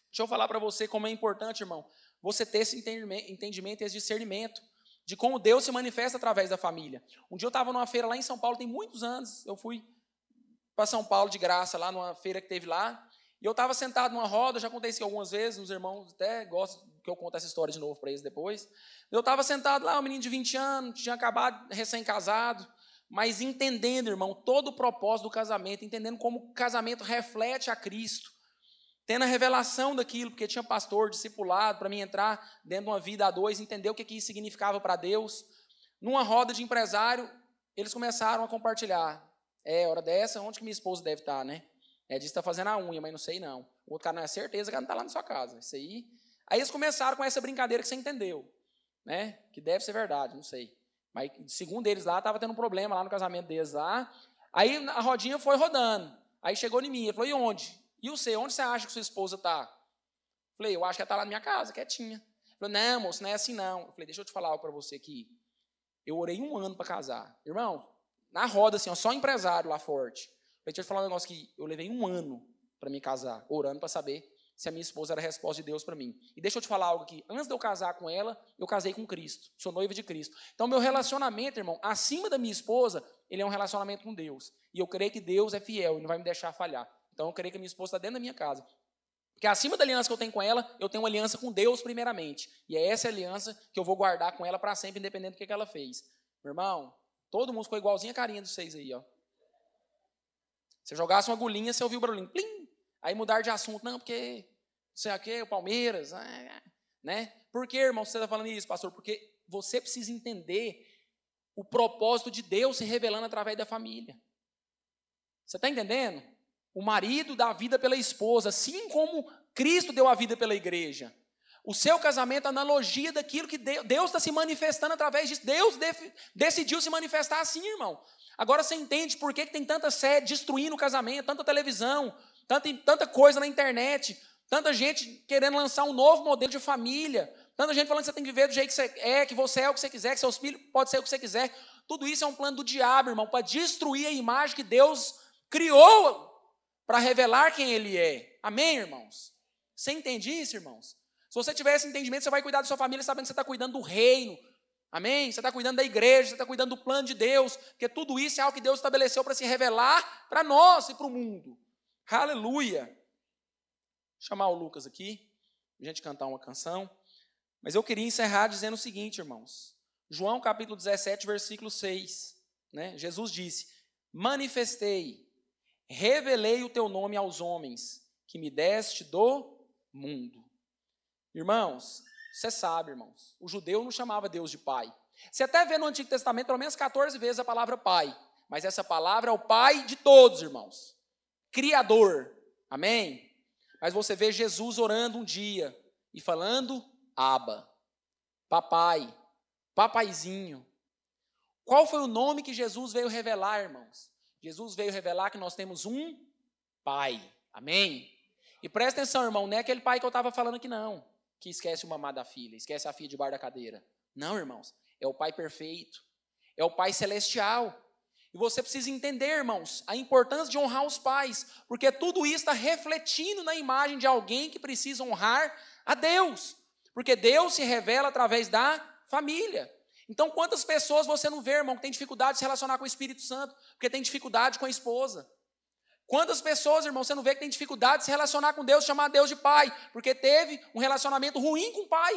Deixa eu falar para você como é importante, irmão, você ter esse entendimento e esse discernimento de como Deus se manifesta através da família. Um dia eu estava numa feira lá em São Paulo, tem muitos anos, eu fui para São Paulo de graça, lá numa feira que teve lá, e eu estava sentado numa roda, já contei isso algumas vezes, os irmãos até gostam que eu conte essa história de novo para eles depois. Eu estava sentado lá, um menino de 20 anos, tinha acabado, recém-casado, mas entendendo, irmão, todo o propósito do casamento, entendendo como o casamento reflete a Cristo, tendo a revelação daquilo, porque tinha pastor, discipulado, para mim entrar dentro de uma vida a dois, entender o que isso significava para Deus. Numa roda de empresário, eles começaram a compartilhar. Hora dessa, onde que minha esposa deve estar, né? Disse que está fazendo a unha, mas não sei não. O outro cara não é certeza que ela não está lá na sua casa. Isso aí. Aí eles começaram com essa brincadeira que você entendeu, né? Que deve ser verdade, não sei. Mas segundo eles lá, estava tendo um problema lá no casamento deles lá. Aí a rodinha foi rodando. Aí chegou em mim, ele falou, e onde? E você, onde você acha que sua esposa está? Falei, eu acho que ela está lá na minha casa, quietinha. Ele falou, não, moço, não é assim não. Eu falei, deixa eu te falar algo para você aqui. Eu orei 1 ano para casar. Irmão, na roda assim, ó, só empresário lá forte. Deixa eu te falar um negócio que eu levei 1 ano para me casar, orando para saber se a minha esposa era a resposta de Deus para mim. E deixa eu te falar algo aqui. Antes de eu casar com ela, eu casei com Cristo. Sou noiva de Cristo. Então, meu relacionamento, irmão, acima da minha esposa, ele é um relacionamento com Deus. E eu creio que Deus é fiel e não vai me deixar falhar. Então, eu creio que a minha esposa está dentro da minha casa. Porque acima da aliança que eu tenho com ela, eu tenho uma aliança com Deus primeiramente. E é essa aliança que eu vou guardar com ela para sempre, independente do que ela fez. Meu irmão, todo mundo ficou igualzinho a carinha dos 6 aí, ó. Você jogasse uma agulhinha, você ouviu o barulhinho, plim! Aí mudar de assunto, não, porque, não sei o quê, o Palmeiras, né? Por que, irmão, você está falando isso, pastor? Porque você precisa entender o propósito de Deus se revelando através da família. Você está entendendo? O marido dá a vida pela esposa, assim como Cristo deu a vida pela igreja. O seu casamento é analogia daquilo que Deus está se manifestando através disso. Deus decidiu se manifestar assim, irmão. Agora você entende por que tem tanta série destruindo o casamento, tanta televisão, tanta coisa na internet, tanta gente querendo lançar um novo modelo de família, tanta gente falando que você tem que viver do jeito que você é o que você quiser, que seus filhos podem ser o que você quiser. Tudo isso é um plano do diabo, irmão, para destruir a imagem que Deus criou para revelar quem Ele é. Amém, irmãos? Você entende isso, irmãos? Se você tiver esse entendimento, você vai cuidar da sua família sabendo que você está cuidando do reino. Amém? Você está cuidando da igreja, você está cuidando do plano de Deus, porque tudo isso é algo que Deus estabeleceu para se revelar para nós e para o mundo. Aleluia! Vou chamar o Lucas aqui, a gente cantar uma canção. Mas eu queria encerrar dizendo o seguinte, irmãos. João capítulo 17, versículo 6. Né? Jesus disse, manifestei, revelei o teu nome aos homens, que me deste do mundo. Irmãos, você sabe, irmãos, o judeu não chamava Deus de pai. Você até vê no Antigo Testamento pelo menos 14 vezes a palavra pai. Mas essa palavra é o pai de todos, irmãos. Criador. Amém? Mas você vê Jesus orando um dia e falando, Abba, papai, papaizinho. Qual foi o nome que Jesus veio revelar, irmãos? Jesus veio revelar que nós temos um pai. Amém? E presta atenção, irmão, não é aquele pai que eu estava falando aqui não, que esquece o mamar da filha, esquece a filha debaixo da cadeira. Não, irmãos, é o pai perfeito, é o pai celestial. E você precisa entender, irmãos, a importância de honrar os pais, porque tudo isso está refletindo na imagem de alguém que precisa honrar a Deus, porque Deus se revela através da família. Então, quantas pessoas você não vê, irmão, que tem dificuldade de se relacionar com o Espírito Santo, porque tem dificuldade com a esposa? Quantas pessoas, irmão, você não vê que tem dificuldade de se relacionar com Deus, chamar Deus de pai, porque teve um relacionamento ruim com o pai?